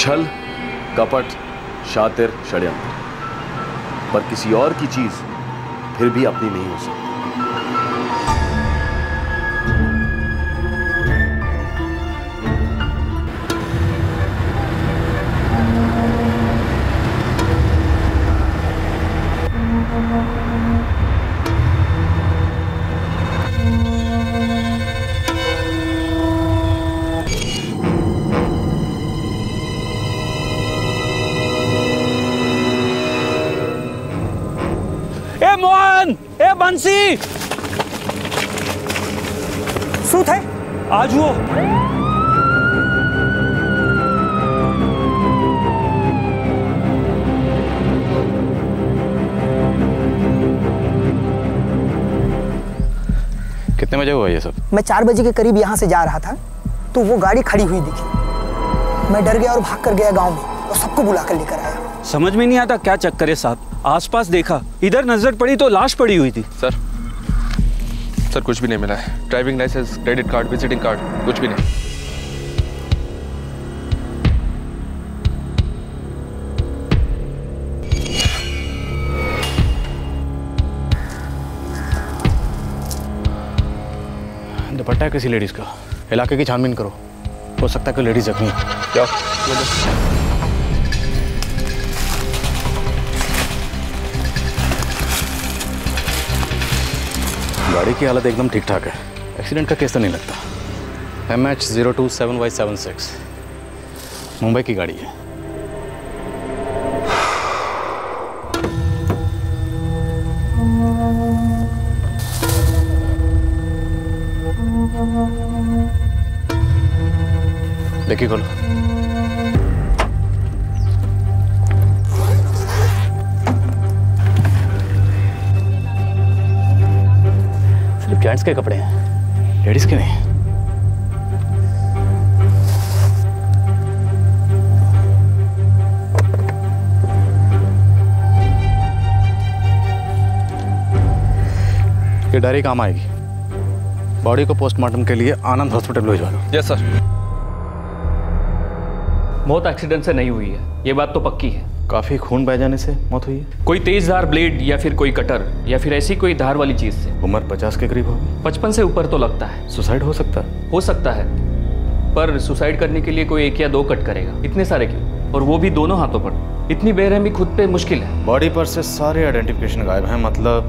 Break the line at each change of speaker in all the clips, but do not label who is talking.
छल, कपट, शातिर, षड्यंत्र, पर किसी और की चीज फिर भी अपनी नहीं हो सकती।
ए बंसी,
सूत है
आज वो
कितने बजे हुआ ये सब?
मैं 4 बजे के करीब यहाँ से जा रहा था तो वो गाड़ी खड़ी हुई दिखी। मैं डर गया और भाग कर गया गांव में और सबको बुला कर लेकर आया।
समझ में नहीं आता क्या चक्कर है साहब। आसपास देखा, इधर नजर पड़ी तो लाश पड़ी हुई थी।
सर कुछ भी नहीं मिला है। Driving licence, credit card, visiting card, कुछ भी नहीं।
दुपट्टा है किसी लेडीज का। इलाके की छानबीन करो, हो सकता है कोई लेडीज जख्मी।
क्या?
गाड़ी की हालत एकदम ठीक ठाक है, एक्सीडेंट का केस तो नहीं लगता। MH027Y76 मुंबई की गाड़ी है। देखिए खोलो। सिर्फ जेंट्स के कपड़े हैं, लेडीज के नहीं। ये डायरी काम आएगी। बॉडी को पोस्टमार्टम के लिए आनंद हॉस्पिटल भिजवा दो।
Yes sir.
मौत एक्सीडेंट से नहीं हुई है, ये बात तो पक्की है।
काफी खून बह जाने से मौत हुई है।
कोई तेज धार ब्लेड या फिर कोई कटर या फिर ऐसी कोई धार वाली चीज से।
उम्र 50 के करीब होगी।
55 से ऊपर तो लगता है।
सुसाइड हो सकता है?
हो सकता है, पर सुसाइड करने के लिए कोई 1 या 2 कट करेगा, इतने सारे क्यों, और वो भी दोनों हाथों पर। इतनी बेरहमी खुद पे मुश्किल है।
बॉडी पर से सारे आइडेंटिफिकेशन गायब हैं, मतलब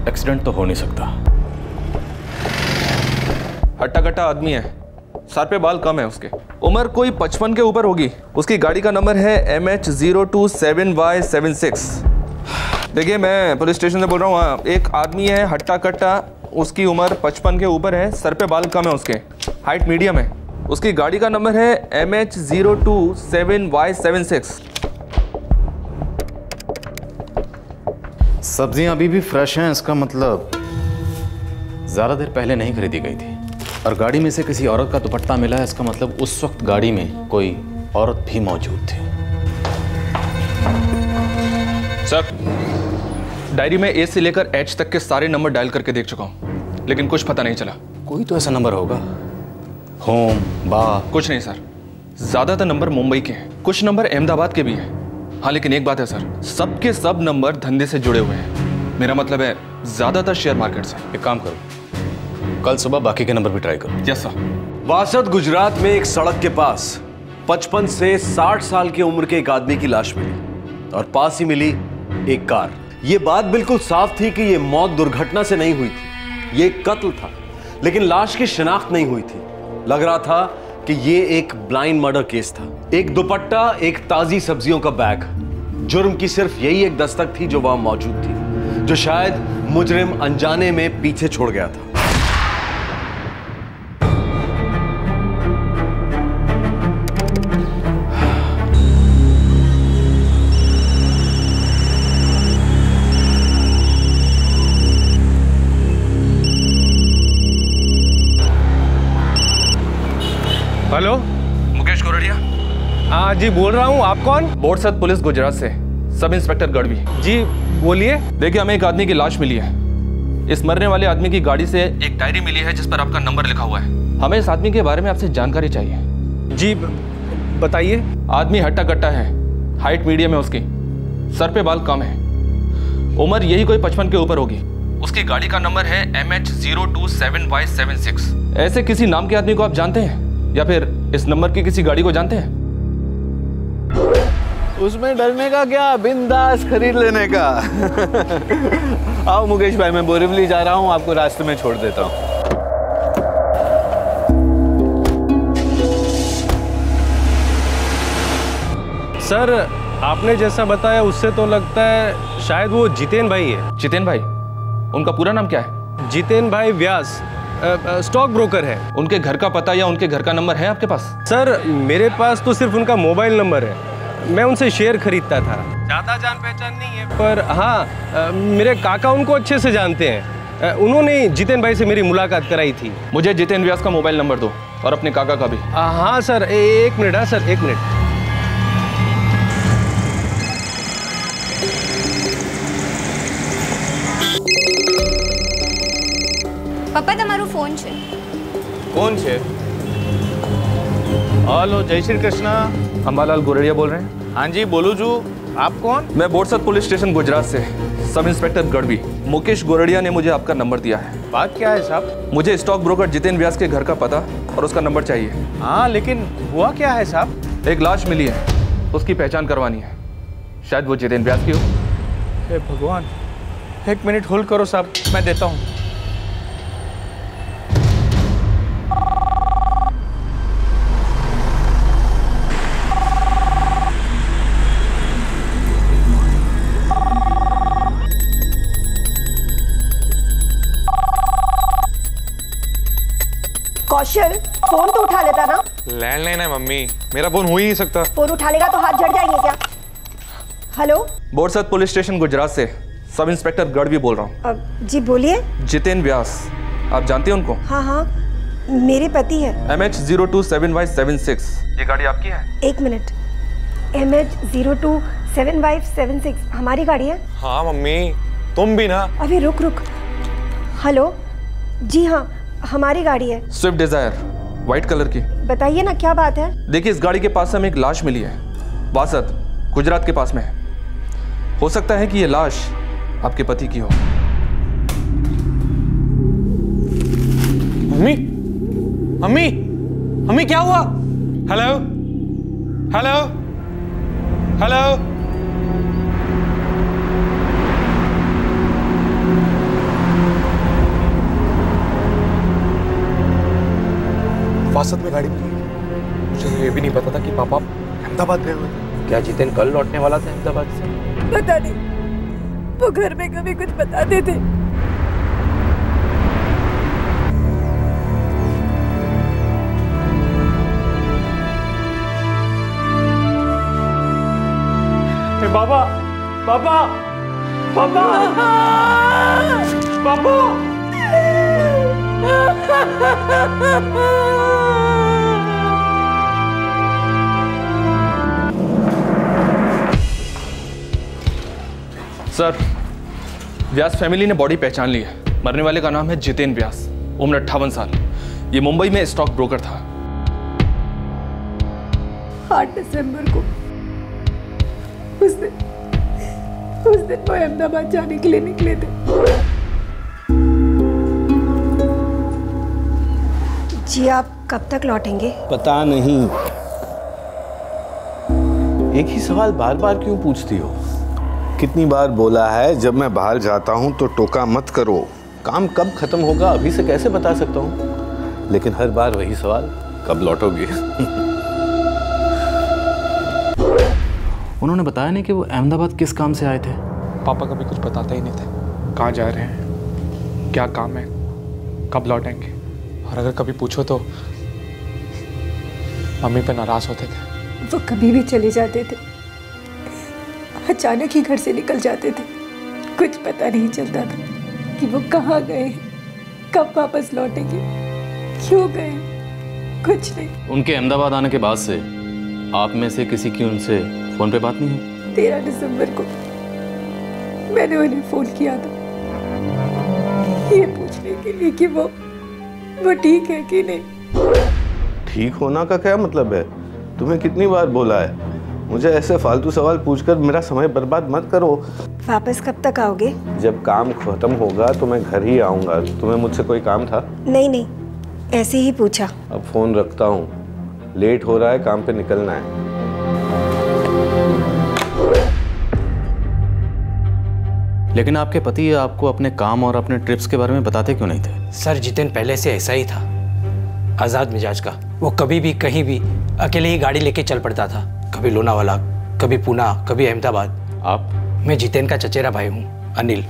एक्सीडेंट तो हो नहीं सकता।
हट्टा कट्टा आदमी है, सर पे बाल कम है उसके, उम्र कोई 55 के ऊपर होगी। उसकी गाड़ी का नंबर है MH027Y76। देखिए मैं पुलिस स्टेशन से बोल रहा हूँ। एक आदमी है हट्टा कट्टा, उसकी उम्र 55 के ऊपर है, सर पे बाल कम है उसके, हाइट मीडियम है। उसकी गाड़ी का नंबर है MH027Y76।
सब्जियां अभी भी फ्रेश हैं, इसका मतलब ज्यादा देर पहले नहीं खरीदी गई थी। और गाड़ी में से किसी औरत का दुपट्टा मिला है, इसका मतलब उस वक्त गाड़ी में कोई औरत भी मौजूद थी।
सर डायरी में A से लेकर H तक के सारे नंबर डायल करके देख चुका हूँ, लेकिन कुछ पता नहीं चला।
कोई तो ऐसा नंबर होगा, होम, बा।
कुछ नहीं सर, ज्यादातर नंबर मुंबई के हैं, कुछ नंबर अहमदाबाद के भी हैं। हाँ लेकिन एक बात है सर, सबके सब नंबर धंधे से जुड़े हुए हैं। मेरा मतलब है ज्यादातर शेयर मार्केट से।
एक काम करो, कल सुबह बाकी के नंबर भी ट्राई करो।
Yes sir.
वासद गुजरात में एक सड़क के पास 55 से 60 साल की उम्र के एक आदमी की लाश मिली और पास ही मिली एक कार। ये बात बिल्कुल साफ थी कि यह मौत दुर्घटना से नहीं हुई थी, ये एक कत्ल था, लेकिन लाश की शिनाख्त नहीं हुई थी। लग रहा था कि ये एक ब्लाइंड मर्डर केस था। एक दुपट्टा, एक ताजी सब्जियों का बैग, जुर्म की सिर्फ यही एक दस्तक थी जो वहां मौजूद थी, जो शायद मुजरिम अनजाने में पीछे छोड़ गया था।
हेलो, मुकेश गोरडिया।
हाँ जी बोल रहा हूँ, आप कौन?
बोरसद पुलिस गुजरात से, सब इंस्पेक्टर गढ़वी।
जी बोलिए।
देखिए हमें एक आदमी की लाश मिली है। इस मरने वाले आदमी की गाड़ी से एक डायरी मिली है जिस पर आपका नंबर लिखा हुआ है। हमें इस आदमी के बारे में आपसे जानकारी चाहिए।
जी बताइए।
आदमी हट्टा कट्टा है, हाइट मीडियम है उसकी, सर पे बाल कम है, उम्र यही कोई 55 के ऊपर होगी। उसकी गाड़ी का नंबर है MH027Y76। ऐसे किसी नाम के आदमी को आप जानते हैं या फिर इस नंबर की किसी गाड़ी को जानते हैं?
उसमें डरने का क्या, बिंदास खरीद लेने का। आओ मुकेश भाई, मैं बोरीवली जा रहा हूँ, आपको रास्ते में छोड़ देता हूँ।
सर आपने जैसा बताया उससे तो लगता है शायद वो जितेन भाई है।
जितेन भाई? उनका पूरा नाम क्या है?
जितेन भाई व्यास, स्टॉक ब्रोकर है।
उनके घर का पता या उनके घर का नंबर है आपके पास?
सर मेरे पास तो सिर्फ उनका मोबाइल नंबर है, मैं उनसे शेयर खरीदता था। ज़्यादा जान पहचान नहीं है, पर हाँ मेरे काका उनको अच्छे से जानते हैं। उन्होंने जितेन भाई से मेरी मुलाकात कराई थी।
मुझे जितेन व्यास का मोबाइल नंबर दो और अपने काका का भी।
हाँ सर, एक मिनट। हाँ सर, एक मिनट।
પપ્પા તમારો ફોન છે।
कौन छे? हेलो, जय श्री कृष्णा।
अंबालाल गोरड़िया बोल रहे हैं?
हाँ जी, बोलू जू। आप कौन?
मैं बोरसद पुलिस स्टेशन गुजरात से सब इंस्पेक्टर गढ़वी मुकेश गोरड़िया ने मुझे आपका नंबर दिया है।
बात क्या है साहब?
मुझे स्टॉक ब्रोकर जितेन व्यास के घर का पता और उसका नंबर चाहिए।
हाँ, लेकिन हुआ क्या है साहब?
एक लाश मिली है, उसकी पहचान करवानी है, शायद वो जितेन व्यास की हो।
हे भगवान, एक मिनट होल्ड करो साहब, मैं देता हूँ।
कौशल, फोन तो उठा लेता ना।
लैंडलाइन है मम्मी, मेरा फोन हो ही नहीं सकता।
फोन उठा लेगा तो हाथ जड़ जाएंगे क्या? Hello,
Borsad police station Gujarat से सब इंस्पेक्टर गढ़वी बोल रहा हूँ।
जी बोलिए।
जितेन व्यास, आप जानते हैं उनको?
हाँ हाँ, मेरे पति है।
MH027Y76, ये गाड़ी आपकी है?
एक मिनट, MH027Y76 हमारी गाड़ी है?
हाँ मम्मी, तुम भी ना।
अभी रुक। हेलो, जी हाँ हमारी गाड़ी है।
स्विफ्ट डिजायर, व्हाइट कलर की।
बताइए ना क्या बात है?
देखिए, इस गाड़ी के पास हमें एक लाश मिली है, वासद गुजरात के पास में है। हो सकता है कि ये लाश आपके पति की हो।
मम्मी, मम्मी, मम्मी क्या हुआ? Hello, hello, hello.
वासद में गाड़ी मिली। मुझे ये भी नहीं पता था कि पापा अहमदाबाद गए हुए थे।
क्या जितेन कल लौटने वाला था अहमदाबाद से?
पता नहीं, वो घर में कभी कुछ बताते थे।
पापा, पापा, पापा, पापा।
सर, व्यास फैमिली ने बॉडी पहचान ली है। मरने वाले का नाम है जितेन व्यास, उम्र 58 साल। ये मुंबई में स्टॉक ब्रोकर था।
8 दिसंबर को उस दिन वो अहमदाबाद जाने के लिए निकले थे। जी आप कब तक लौटेंगे?
पता नहीं। एक ही सवाल बार बार क्यों पूछती हो? कितनी बार बोला है जब मैं बाहर जाता हूं तो टोका मत करो। काम कब खत्म होगा अभी से कैसे बता सकता हूं? लेकिन हर बार वही सवाल, कब लौटोगे?
उन्होंने बताया नहीं कि वो अहमदाबाद किस काम से आए थे?
पापा कभी कुछ बताते ही नहीं थे, कहाँ जा रहे हैं, क्या काम है, कब लौटेंगे। और अगर कभी पूछो तो मम्मी पे नाराज होते थे।
वो कभी भी चले जाते थे, अचानक ही घर से निकल जाते थे। कुछ पता नहीं चलता था कि वो कहाँ गए, कब वापस लौटेंगे, क्यों गए, कुछ नहीं।
उनके अहमदाबाद आने के बाद से आप में से किसी की उनसे फोन पे बात नहीं हुई?
13 दिसंबर को मैंने उन्हें फोन किया था, ये पूछने के लिए कि वो ठीक है कि नहीं।
ठीक होना का क्या मतलब है?
तुम्हें कितनी बार बोला है, मुझे ऐसे फालतू सवाल पूछकर मेरा समय बर्बाद मत करो।
वापस कब तक आओगे?
जब काम खत्म होगा तो मैं घर ही आऊँगा। तुम्हें मुझसे कोई काम था?
नहीं, ऐसे ही पूछा।
अब फ़ोन रखता हूँ, लेट हो रहा है, काम पे निकलना है।
लेकिन आपके पति आपको अपने काम और अपने ट्रिप्स के बारे में बताते क्यों नहीं थे?
सर, जितेन पहले से ऐसा ही था, आज़ाद मिजाज का। वो कभी भी कहीं भी अकेले ही गाड़ी लेके चल पड़ता था। कभी लोनावाला, कभी पूना, कभी अहमदाबाद।
आप?
मैं जितेन का चचेरा भाई हूँ, अनिल।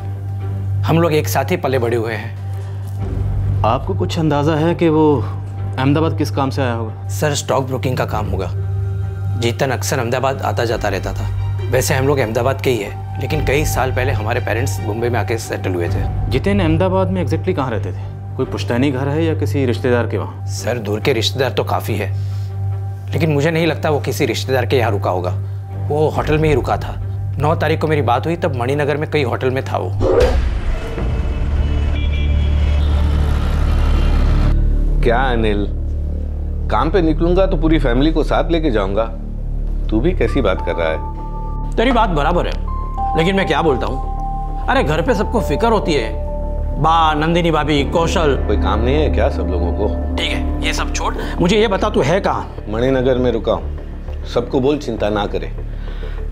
हम लोग एक साथ ही पले बड़े हुए हैं।
आपको कुछ अंदाज़ा है कि वो अहमदाबाद किस काम से आया होगा?
सर, स्टॉक ब्रोकिंग का काम होगा। जितेन अक्सर अहमदाबाद आता जाता रहता था। वैसे हम लोग अहमदाबाद के ही है, लेकिन कई साल पहले हमारे पेरेंट्स मुंबई में आके सेटल हुए थे।
जितेन अहमदाबाद में एग्जैक्टली कहाँ रहते थे? कोई पुश्तैनी घर है या किसी रिश्तेदार के वहाँ?
सर, दूर के रिश्तेदार तो काफ़ी है, लेकिन मुझे नहीं लगता वो किसी रिश्तेदार के यहाँ रुका होगा। वो होटल में ही रुका था। 9 तारीख को मेरी बात हुई, तब मणिनगर में कई होटल में था वो।
क्या अनिल, काम पे निकलूंगा तो पूरी फैमिली को साथ लेके जाऊंगा। तू भी कैसी बात कर रहा है?
तेरी बात बराबर है, लेकिन मैं क्या बोलता हूँ, अरे घर पे सबको फिक्र होती है। बा, नंदिनी भाभी, कौशल।
कोई काम नहीं है क्या सब लोगों को?
ठीक है, ये सब छोड़, मुझे ये बता तू है कहाँ?
मणिनगर में रुका हूँ। सबको बोल चिंता ना करे,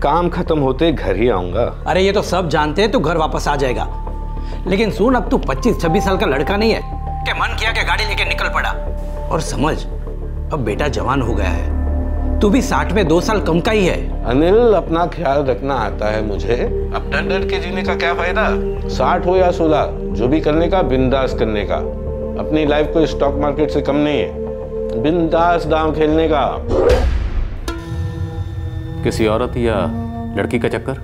काम खत्म होते घर ही आऊंगा।
अरे ये तो सब जानते हैं तू घर वापस आ जाएगा, लेकिन सुन, अब तू 25-26 साल का लड़का नहीं है कि मन किया कि गाड़ी लेके निकल पड़ा। और समझ, अब बेटा जवान हो गया है, तू भी 60 में 2 साल कम का ही है।
अनिल, अपना ख्याल रखना आता है मुझे। अब डर डर के जीने का क्या फायदा? 60 हो या 16, जो भी करने का बिंदास करने का। अपनी लाइफ को स्टॉक मार्केट से कम नहीं है, बिंदास दांव खेलने का।
किसी औरत या लड़की का चक्कर?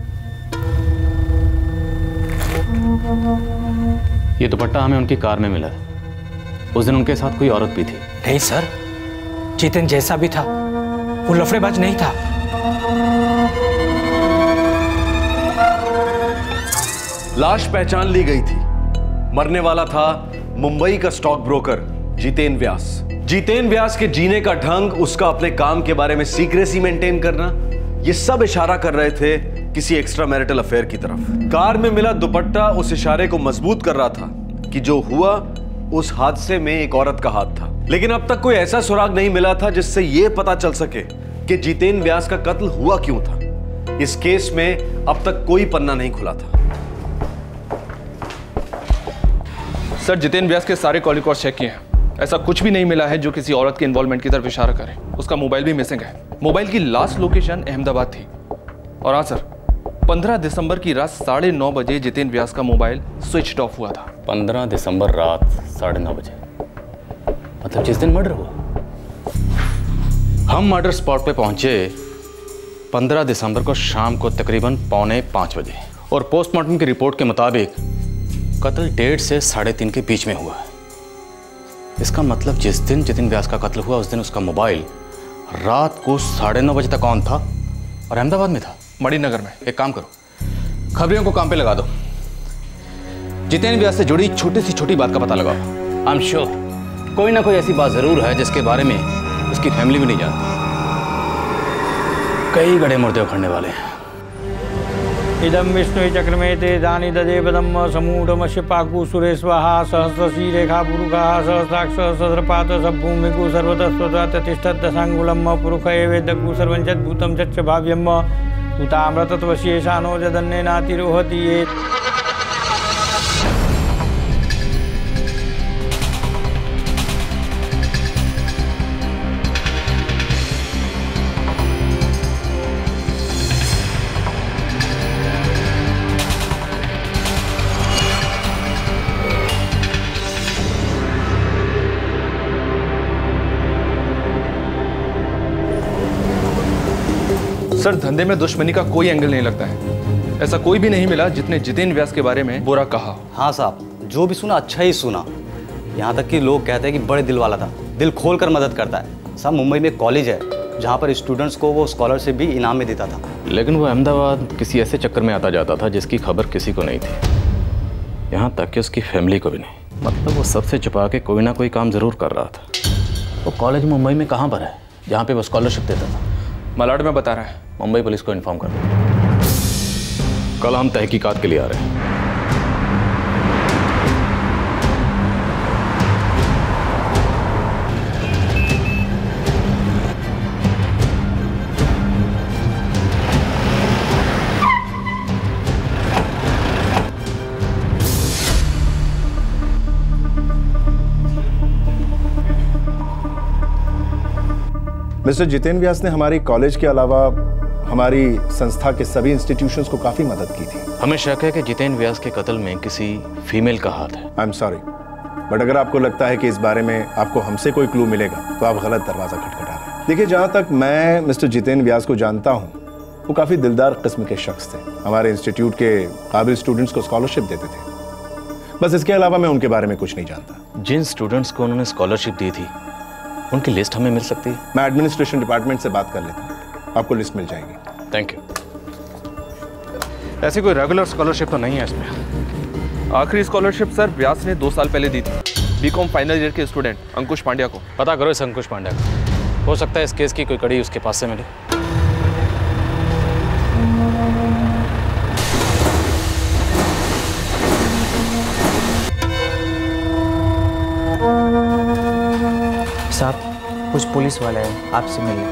ये दुपट्टा हमें उनकी कार में मिला। उस दिन उनके साथ कोई औरत भी थी?
नहीं सर, जितेन जैसा भी था वो लफड़ेबाज नहीं था।
लाश पहचान ली गई थी। मरने वाला था मुंबई का स्टॉक ब्रोकर जितेन व्यास। जितेन व्यास के जीने का ढंग, उसका अपने काम के बारे में सीक्रेसी मेंटेन करना, ये सब इशारा कर रहे थे किसी एक्स्ट्रा मैरिटल अफेयर की तरफ। कार में मिला दुपट्टा उस इशारे को मजबूत कर रहा था कि जो हुआ उस हादसे में एक औरत का हाथ था। लेकिन अब तक कोई ऐसा सुराग नहीं मिला था जिससे यह पता चल सके कि जितेन व्यास का कत्ल हुआ क्यों था। इस केस में अब तक कोई पन्ना नहीं खुला था।
सर, जितेन व्यास के सारे कॉल रिकॉर्ड चेक किए हैं, ऐसा कुछ भी नहीं मिला है जो किसी औरत के इन्वॉल्वमेंट की तरफ इशारा करे। उसका मोबाइल भी मिसिंग है। मोबाइल की लास्ट लोकेशन अहमदाबाद थी। और हाँ सर, 15 दिसंबर की रात 9:30 बजे जितेन व्यास का मोबाइल स्विच ऑफ हुआ था।
15 दिसंबर रात 9:30 बजे, मतलब जिस दिन मर्डर हुआ। हम मर्डर स्पॉट पे पहुंचे 15 दिसंबर को शाम को तकरीबन 4:45 बजे, और पोस्टमार्टम की रिपोर्ट के मुताबिक कत्ल 1:30 से 3:30 के बीच में हुआ है। इसका मतलब जिस दिन जितेन व्यास का कत्ल हुआ उस दिन उसका मोबाइल रात को 9:30 बजे तक ऑन था और अहमदाबाद में था,
मणिनगर में।
एक काम करो, खबरियों को काम पे लगा दो, जितेन व्यास से जुड़ी छोटी से छोटी बात का पता लगाओ। आई एम श्योर कोई ना कोई ऐसी बात जरूर है जिसके बारे में उसकी फैमिली भी नहीं जानती। कई गड़े मुर्दे उखड़ने वाले हैं।
इदम विष्णु चक्रमेते दानी दजे पदम समूढ़मस्य पाकु सुरे स्वाहा सहस्रशी रेखा पुरुखा सहस्राक्ष सहस्रपात सभूमिकु सर्वतस्वता तिष्ठत् दशांगुलम पुरुष एवेदकु सर्वंचत् भूतं चच्च भाव्यम भूतामृतत्वशेषानो जदन्ने नातिरोहति ये।
सर, धंधे में दुश्मनी का कोई एंगल नहीं लगता है। ऐसा कोई भी नहीं मिला जितने जितेन व्यास के बारे में बुरा कहा।
हाँ साहब, जो भी सुना अच्छा ही सुना। यहाँ तक कि लोग कहते हैं कि बड़े दिल वाला था, दिल खोल कर मदद करता है। साहब, मुंबई में कॉलेज है जहाँ पर स्टूडेंट्स को वो स्कॉलरशिप भी इनाम में देता था।
लेकिन वो अहमदाबाद किसी ऐसे चक्कर में आता जाता था जिसकी खबर किसी को नहीं थी, यहाँ तक कि उसकी फैमिली को भी नहीं। मतलब वो सबसे छुपा के कोई ना कोई काम जरूर कर रहा था। वो कॉलेज मुंबई में कहाँ पर है? जहाँ पे वो स्कॉलरशिप देता था।
मलाड में बता रहा है।
मुंबई पुलिस को इन्फॉर्म कर दो। कल हम तहकीकात के लिए आ रहे हैं।
मिस्टर जितेन व्यास ने हमारी कॉलेज के अलावा हमारी संस्था के सभी इंस्टीट्यूशंस को काफी मदद की थी।
हमें शक है कि जितेन व्यास के कत्ल में किसी फीमेल का हाथ है।
आई एम सॉरी, बट अगर आपको लगता है कि इस बारे में आपको हमसे कोई क्लू मिलेगा तो आप गलत दरवाजा खटखटा रहे हैं। देखिए, जहां तक मैं मिस्टर जितेन व्यास को जानता हूं, वो काफी दिलदार किस्म के शख्स थे। हमारे इंस्टीट्यूट के काबिल स्टूडेंट्स को स्कॉलरशिप देते थे। बस इसके अलावा मैं उनके बारे में कुछ नहीं जानता।
जिन स्टूडेंट्स को उन्होंने स्कॉलरशिप दी थी उनकी लिस्ट हमें मिल सकती है?
मैं एडमिनिस्ट्रेशन डिपार्टमेंट से बात कर लेता हूँ, आपको लिस्ट मिल जाएगी।
Thank you.
ऐसी कोई रेगुलर स्कॉलरशिप तो नहीं है इसमें। आखिरी स्कॉलरशिप सर व्यास ने 2 साल पहले दी थी बीकॉम फाइनल ईयर के स्टूडेंट अंकुश पांड्या को।
पता करो इस अंकुश पांड्या को, हो सकता है इस केस की कोई कड़ी उसके पास से मिले।
साहब, कुछ पुलिस वाले हैं, आपसे मिलने।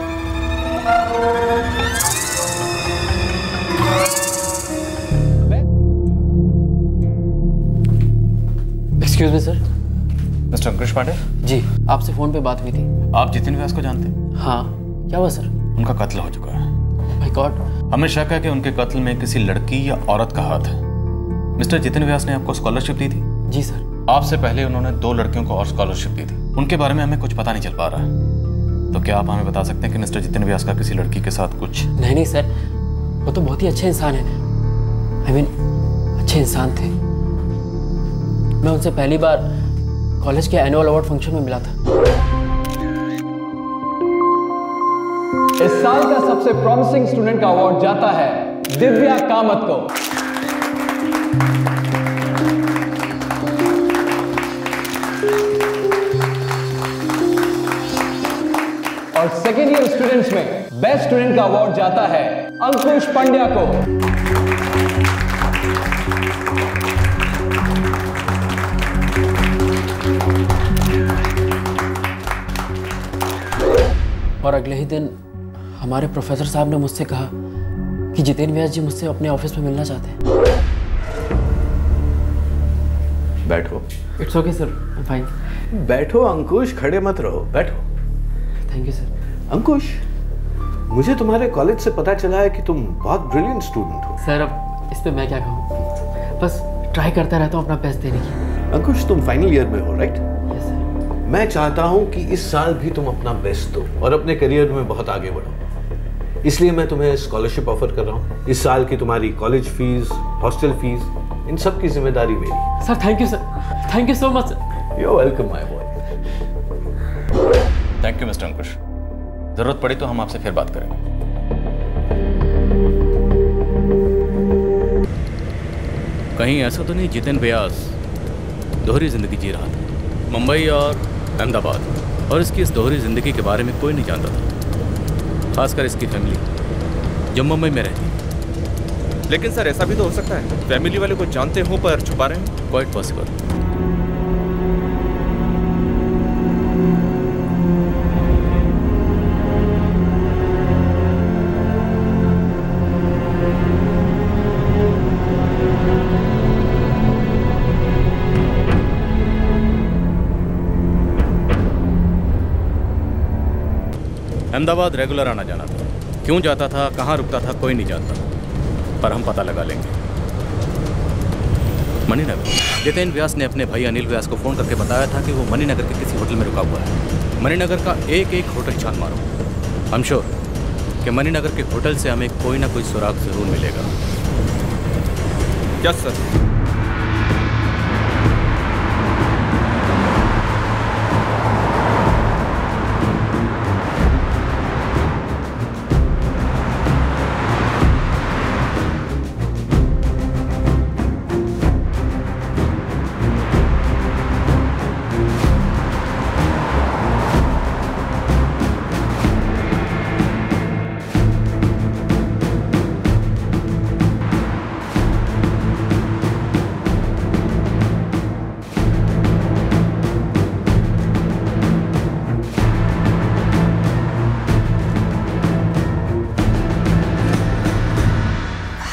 Excuse me sir.
Mister Ankush Pandey?
जी, आपसे फोन पे बात हुई थी।
आप जितेन व्यास को जानते हैं?
हाँ, क्या हुआ सर?
उनका कत्ल हो चुका है।
My God.
हमें शक है कि उनके कत्ल में किसी लड़की या औरत का हाथ है। मिस्टर जितेन व्यास ने आपको स्कॉलरशिप दी थी?
जी सर।
आपसे पहले उन्होंने 2 लड़कियों को और स्कॉलरशिप दी थी। उनके बारे में हमें कुछ पता नहीं चल पा रहा है। तो क्या आप हमें बता सकते हैं कि मिस्टर जितेन व्यास का किसी लड़की के साथ कुछ?
नहीं सर, वो तो बहुत ही अच्छे इंसान है। I mean, अच्छे इंसान थे। मैं उनसे पहली बार कॉलेज के एनुअल अवार्ड फंक्शन में मिला था।
इस साल का सबसे प्रॉमिसिंग स्टूडेंट का अवार्ड जाता है दिव्या कामत को। और सेकेंड ईयर स्टूडेंट्स में बेस्ट स्टूडेंट का अवार्ड जाता है अंकुश पांड्या को।
और अगले ही दिन हमारे प्रोफेसर साहब ने मुझसे कहा कि जितेन व्यास जी मुझसे अपने ऑफिस में मिलना चाहते हैं।
बैठो।
It's okay sir, fine.
बैठो अंकुश, खड़े मत रहो, बैठो।
Thank you sir.
अंकुश, मुझे तुम्हारे कॉलेज से पता चला है कि तुम बहुत ब्रिलियंट स्टूडेंट हो।
सर, अब इस पे मैं क्या कहूँ, बस ट्राई करता रहता हूँ अपना बेस्ट देने की।
अंकुश, तुम फाइनल ईयर में हो, राइट?
Yes sir.
मैं चाहता हूँ कि इस साल भी तुम अपना बेस्ट दो और अपने करियर में बहुत आगे बढ़ो। इसलिए मैं तुम्हें स्कॉलरशिप ऑफर कर रहा हूँ। इस साल की तुम्हारी कॉलेज फीस, हॉस्टल फीस, इन सब की जिम्मेदारी मेरी।
Sir thank you sir, thank you so much sir.
You are welcome my boy.
Thank you mister Ankush. जरूरत पड़ी तो हम आपसे फिर बात करेंगे। कहीं ऐसा तो नहीं जितेन व्यास दोहरी जिंदगी जी रहा था? मुंबई और अहमदाबाद, और इसकी इस दोहरी जिंदगी के बारे में कोई नहीं जानता था, खासकर इसकी फैमिली जो मुंबई में रहती है।
लेकिन सर, ऐसा भी तो हो सकता है फैमिली वाले को जानते हो पर छुपा रहे हैं।
Quite possible. अहमदाबाद रेगुलर आना जाना था। क्यों जाता था, कहाँ रुकता था, कोई नहीं जानता, पर हम पता लगा लेंगे। मणिनगर। जितेन व्यास ने अपने भाई अनिल व्यास को फ़ोन करके बताया था कि वो मणिनगर के किसी होटल में रुका हुआ है। मणिनगर का एक एक होटल छान मारो। हम श्योर कि मणिनगर के होटल से हमें कोई ना कोई सुराग जरूर मिलेगा।
Yes sir.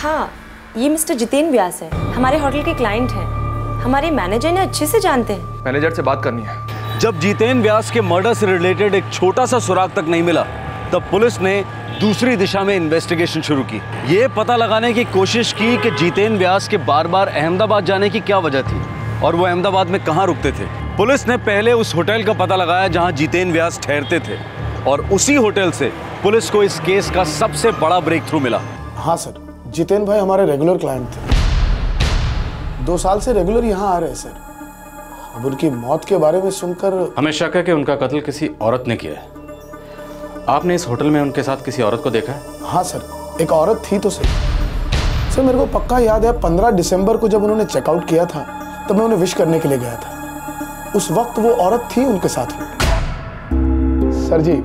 हाँ, ये मिस्टर जितेन व्यास है, हमारे होटल के क्लाइंट हैं। हमारे मैनेजर ने अच्छे से जानते हैं।
मैनेजर से बात करनी है।
जब जितेन व्यास के मर्डर से रिलेटेड एक छोटा सा सुराग तक नहीं मिला, तब पुलिस ने दूसरी दिशा में इन्वेस्टिगेशन शुरू की। ये पता लगाने की कोशिश की कि जितेन व्यास के बार बार अहमदाबाद जाने की क्या वजह थी और वो अहमदाबाद में कहाँ रुकते थे। पुलिस ने पहले उस होटल का पता लगाया जहाँ जितेन व्यास ठहरते थे और उसी होटल से पुलिस को इस केस का सबसे बड़ा ब्रेक थ्रू मिला।
हाँ सर, जितेन भाई हमारे रेगुलर क्लाइंट थे। 2 साल से रेगुलर यहाँ आ रहे हैं सर। अब उनकी मौत के बारे में सुनकर
हमें शक है कि उनका कत्ल किसी औरत ने किया है। आपने इस होटल में उनके साथ किसी औरत को देखा है?
हाँ सर, एक औरत थी तो सही। सर मेरे को पक्का याद है 15 दिसंबर को जब उन्होंने चेकआउट किया था तब मैं उन्हें विश करने के लिए गया था। उस वक्त वो औरत थी उनके साथ में। सर जी,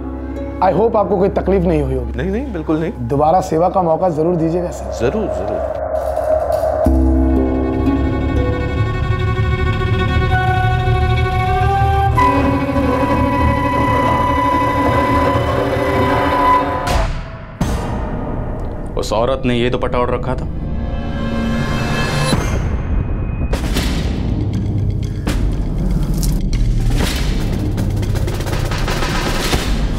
आई होप आपको कोई तकलीफ नहीं हुई होगी।
नहीं नहीं, बिल्कुल नहीं।
दोबारा सेवा का मौका जरूर दीजिएगा सर।
जरूर जरूर।
उस औरत ने ये दुपट्टा ओढ़ रखा था।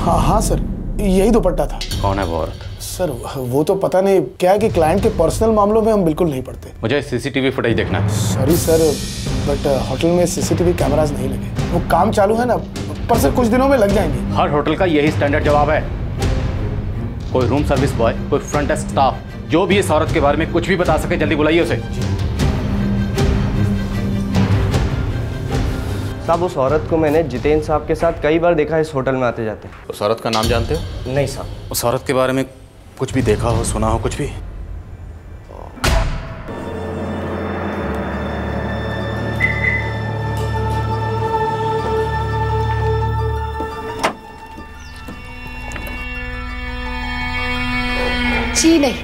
हाँ सर, यही दुपट्टा था।
कौन है वो औरत?
सर वो तो पता नहीं, क्या है कि क्लाइंट के पर्सनल मामलों में हम बिल्कुल नहीं पड़ते।
मुझे सीसीटीवी फुटेज देखना है।
सॉरी सर, बट होटल में सीसीटीवी कैमरास नहीं लगे। वो काम चालू है ना, पर सर कुछ दिनों में लग जाएंगे।
हर होटल का यही स्टैंडर्ड जवाब है। कोई रूम सर्विस बॉय, कोई फ्रंट डेस्क स्टाफ, जो भी इस औरत के बारे में कुछ भी बता सके, जल्दी बुलाइए उसे।
साहब, उस औरत को मैंने जितेन साहब के साथ कई बार देखा इस होटल में आते जाते।
उस औरत का नाम जानते हो?
नहीं साहब।
उस औरत के बारे में कुछ भी देखा हो, सुना हो, कुछ भी?
जी नहीं,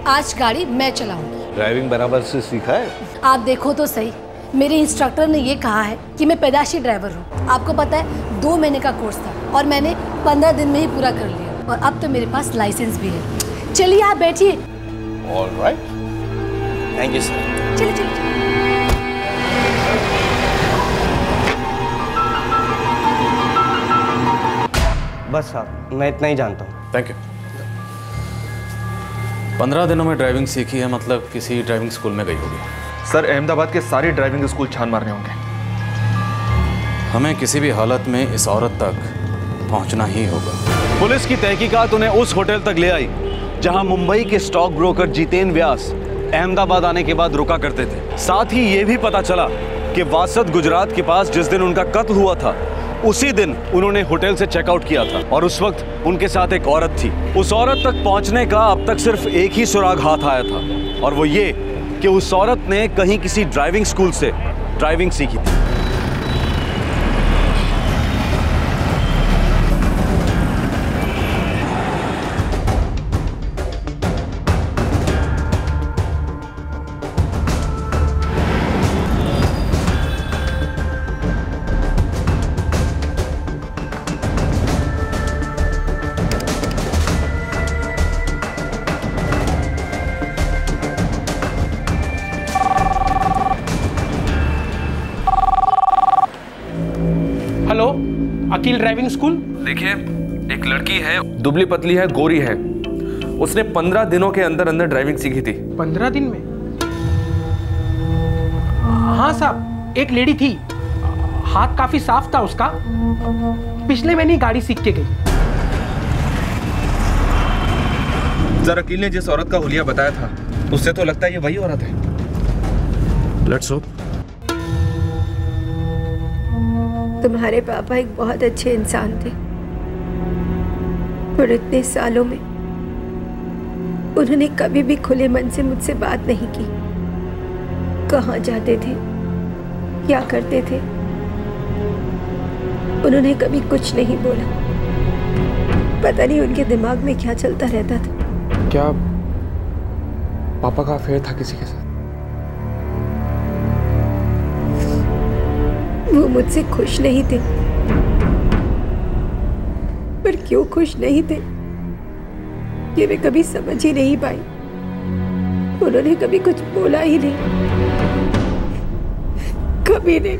आज गाड़ी मैं चलाऊंगी।
ड्राइविंग बराबर से सीखा है?
आप देखो तो सही, मेरे इंस्ट्रक्टर ने ये कहा है कि मैं पैदाशी ड्राइवर हूँ। आपको पता है 2 महीने का कोर्स था और मैंने 15 दिन में ही पूरा कर लिया और अब तो मेरे पास लाइसेंस भी है। चलिए आप बैठिए।
Alright,
thank you sir.
चलिए चलिए।
बस साहब, मैं इतना ही जानता हूँ।
Thank you. 15 दिनों में ड्राइविंग सीखी है, मतलब किसी ड्राइविंग स्कूल में गई होगी।
सर, अहमदाबाद के सारे ड्राइविंग स्कूल छान मारने होंगे।
हमें किसी भी हालत में इस औरत तक पहुंचना ही होगा।
पुलिस की तहकीकात उन्हें उस होटल तक ले आई जहां मुंबई के स्टॉक ब्रोकर जितेन व्यास अहमदाबाद आने के बाद रुका करते थे। साथ ही ये भी पता चला कि वासद गुजरात के पास जिस दिन उनका कत्ल हुआ था, उसी दिन उन्होंने होटल से चेकआउट किया था और उस वक्त उनके साथ एक औरत थी। उस औरत तक पहुंचने का अब तक सिर्फ एक ही सुराग हाथ आया था और वो ये कि उस औरत ने कहीं किसी ड्राइविंग स्कूल से ड्राइविंग सीखी थी।
Hello, Akeel driving school.
देखिए, एक लड़की है, दुबली पतली है, गोरी है। उसने 15 दिनों के अंदर अंदर ड्राइविंग सीखी थी।
15 दिन में? हाँ साहब, एक लेडी थी, हाथ काफी साफ था उसका। पिछले महीने गाड़ी सीख के गई।
जरा अकील ने जिस औरत का हुलिया बताया था, उससे तो लगता है ये वही औरत है।
Let's hope.
तुम्हारे पापा एक बहुत अच्छे इंसान थे और इतने सालों में उन्होंने कभी भी खुले मन से मुझसे बात नहीं की। कहाँ जाते थे, क्या करते थे, उन्होंने कभी कुछ नहीं बोला। पता नहीं उनके दिमाग में क्या चलता रहता था।
क्या पापा का अफेयर था किसी के साथ?
वो मुझसे खुश नहीं थे, पर क्यों खुश नहीं थे ये मैं कभी समझ ही नहीं पाई। उन्होंने कभी कुछ बोला ही नहीं, कभी नहीं।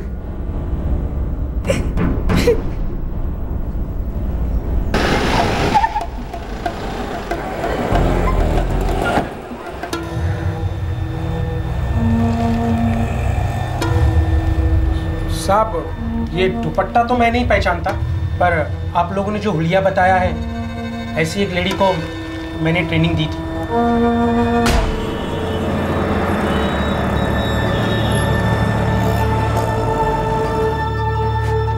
साहब, ये दुपट्टा तो मैं नहीं पहचानता, पर आप लोगों ने जो हुलिया बताया है, ऐसी एक लेडी को मैंने ट्रेनिंग दी थी।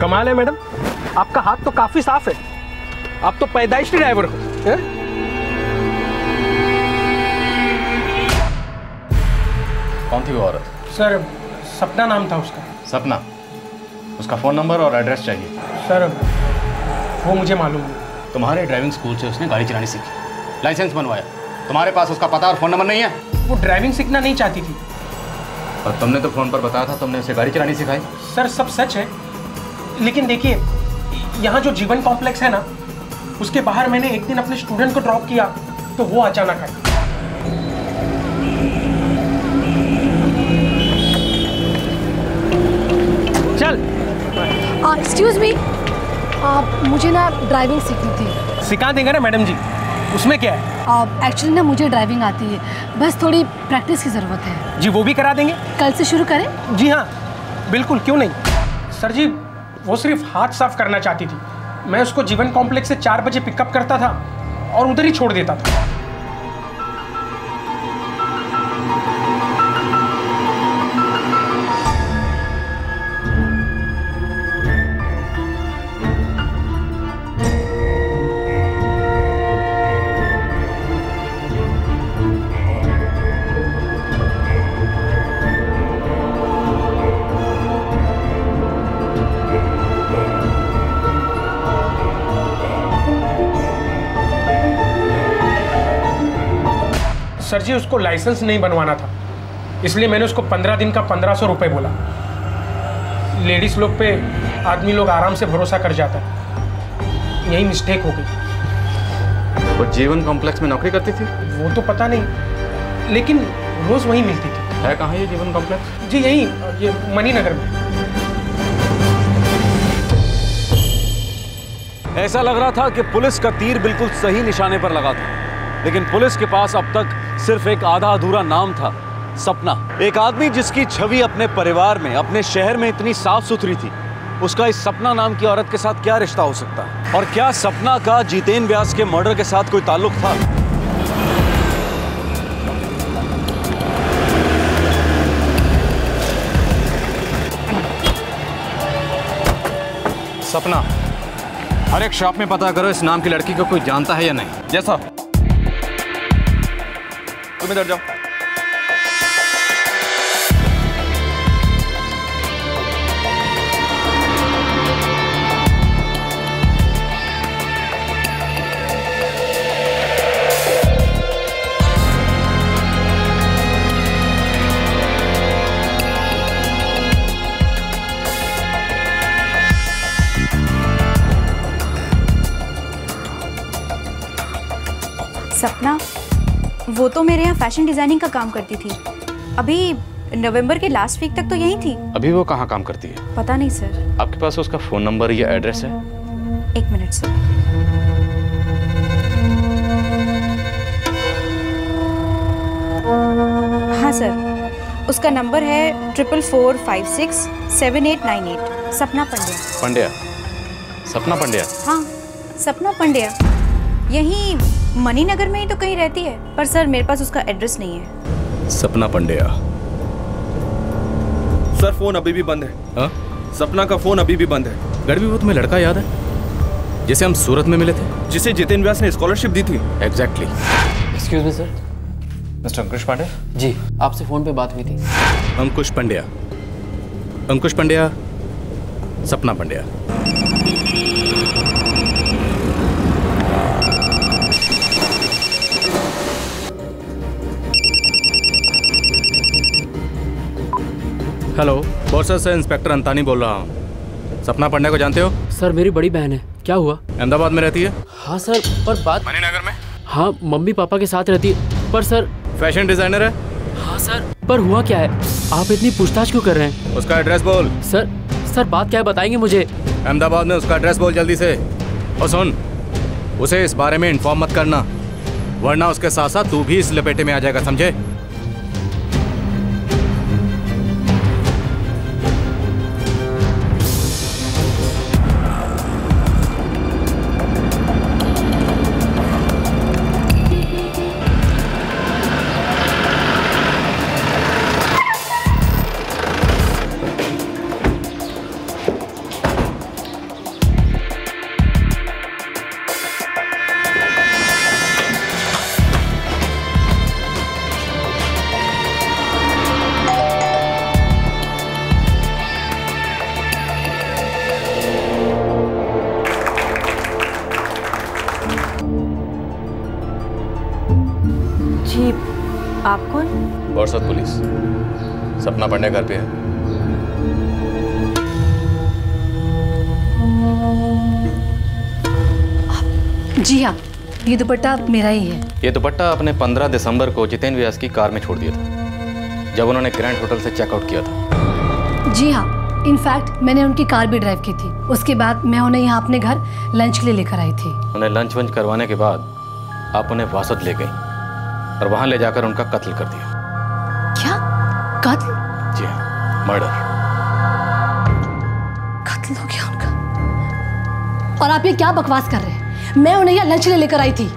कमाल है मैडम, आपका हाथ तो काफी साफ है। आप तो पैदाइशी ड्राइवर हो।
कौन थी वो औरत?
सर, सपना नाम था उसका।
सपना? उसका फ़ोन नंबर और एड्रेस चाहिए।
सर, वो मुझे मालूम है।
तुम्हारे ड्राइविंग स्कूल से उसने गाड़ी चलानी सीखी, लाइसेंस बनवाया, तुम्हारे पास उसका पता और फ़ोन नंबर नहीं है?
वो ड्राइविंग सीखना नहीं चाहती थी।
और तुमने तो फ़ोन पर बताया था तुमने उसे गाड़ी चलानी सिखाई।
सर, सब सच है, लेकिन देखिए, यहाँ जो जीवन कॉम्प्लेक्स है ना, उसके बाहर मैंने एक दिन अपने स्टूडेंट को ड्रॉप किया, तो वो अचानक आया। चल।
एक्सक्यूज मी, मुझे ना ड्राइविंग सीखनी थी।
सिखा देंगे ना मैडम जी, उसमें क्या है?
एक्चुअली ना मुझे ड्राइविंग आती है, बस थोड़ी प्रैक्टिस की ज़रूरत है।
जी, वो भी करा देंगे।
कल से शुरू करें?
जी हाँ, बिल्कुल, क्यों नहीं। सर जी, वो सिर्फ हाथ साफ करना चाहती थी। मैं उसको जीवन कॉम्प्लेक्स से 4 बजे पिकअप करता था और उधर ही छोड़ देता था। सर जी, उसको लाइसेंस नहीं बनवाना था, इसलिए मैंने उसको 15 दिन का 1500 रुपये बोला। लेडीज लोग पे आदमी लोग आराम से भरोसा कर जाता है, यही मिस्टेक हो गई।
वो जीवन कॉम्प्लेक्स में नौकरी करती थी?
वो तो पता नहीं, लेकिन रोज वहीं मिलती थी।
है कहाँ ये जीवन कॉम्प्लेक्स?
जी यही, ये मणिनगर में।
ऐसा लग रहा था कि पुलिस का तीर बिल्कुल सही निशाने पर लगा था, लेकिन पुलिस के पास अब तक सिर्फ एक आधा अधूरा नाम था, सपना। एक आदमी जिसकी छवि अपने परिवार में, अपने शहर में इतनी साफ सुथरी थी, उसका इस सपना नाम की औरत के साथ क्या रिश्ता हो सकता है? और क्या सपना का जितेन व्यास के मर्डर के साथ कोई ताल्लुक था?
सपना, हर एक शॉप में पता करो इस नाम की लड़की को कोई जानता है या नहीं।
जैसा तुम इधर जाओ।
सपना, वो तो मेरे यहाँ फैशन डिजाइनिंग का काम करती थी। अभी नवंबर के लास्ट वीक तक तो यहीं थी।
अभी वो कहाँ काम करती है?
पता नहीं सर।
आपके पास उसका फोन नंबर या एड्रेस है?
एक मिनट सर। हाँ सर, उसका नंबर है 44467898। सपना पंड्या।
पंड्या? सपना पंड्या?
हाँ, सपना पंड्या। यहीं मणिनगर में ही तो कहीं रहती है, पर सर मेरे पास उसका एड्रेस नहीं है।
सपना पंड्या?
सर, फोन अभी भी बंद है।
हा?
सपना का फोन अभी भी बंद है।
गढ़वी, वो तुम्हें लड़का याद है जिसे हम सूरत में मिले थे,
जिसे जितेन व्यास ने स्कॉलरशिप दी थी?
Exactly.
Excuse me sir.
Mister Ankush Pandey?
जी, आपसे फोन पे बात हुई थी।
अंकुश पंड्या? अंकुश पंड्या, सपना पंड्या। हेलो, फोर्सेस से इंस्पेक्टर अंतानी बोल रहा हूँ। सपना पंड्या को जानते हो?
सर, मेरी बड़ी बहन है। क्या हुआ?
अहमदाबाद में रहती है?
हाँ सर, पर बात
मणिनगर में?
हाँ, मम्मी पापा के साथ रहती है, पर सर।
फैशन डिजाइनर है?
हाँ सर, पर हुआ क्या है? आप इतनी पूछताछ क्यों कर रहे हैं?
उसका एड्रेस बोल।
सर बात क्या है बताएंगे मुझे?
अहमदाबाद में उसका एड्रेस बोल जल्दी से। और सुन, उसे इस बारे में इन्फॉर्म मत करना, वरना उसके साथ साथ तू भी इस लपेटे में आ जाएगा, समझे?
आप कौन?
बोरसद पुलिस। सपना पांडे घर पे है।
जी हाँ, ये दुपट्टा मेरा ही है।
ये दुपट्टा आपने 15 दिसंबर को जितेन व्यास की कार में छोड़ दिया था, जब उन्होंने ग्रैंड होटल से चेकआउट किया था।
जी हाँ, इनफैक्ट मैंने उनकी कार भी ड्राइव की थी। उसके बाद मैं उन्हें यहाँ अपने घर लंच के लिए लेकर आई थी।
उन्हें लंच वंच करवाने के बाद आप उन्हें वासद ले गई और वहां ले जाकर उनका कत्ल कर दिया।
क्या? कत्ल?
जी हाँ, मर्डर।
कत्ल हो गया उनका? और आप ये क्या बकवास कर रहे हैं? मैं उन्हें यहाँ लंच ले लेकर आई थी।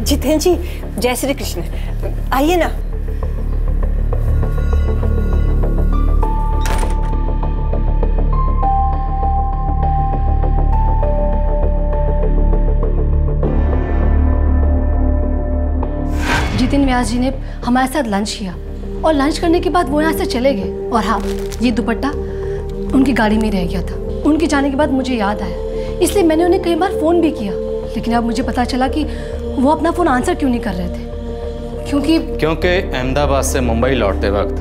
जितेन जी, जय श्री कृष्ण। आइए ना।
जितेन व्यास जी ने हमारे साथ लंच किया और लंच करने के बाद वो यहाँ से चले गए। और हाँ, ये दुपट्टा उनकी गाड़ी में रह गया था। उनके जाने के बाद मुझे याद आया, इसलिए मैंने उन्हें कई बार फ़ोन भी किया, लेकिन अब मुझे पता चला कि वो अपना फ़ोन आंसर क्यों नहीं कर रहे थे। क्योंकि
अहमदाबाद से मुंबई लौटते वक्त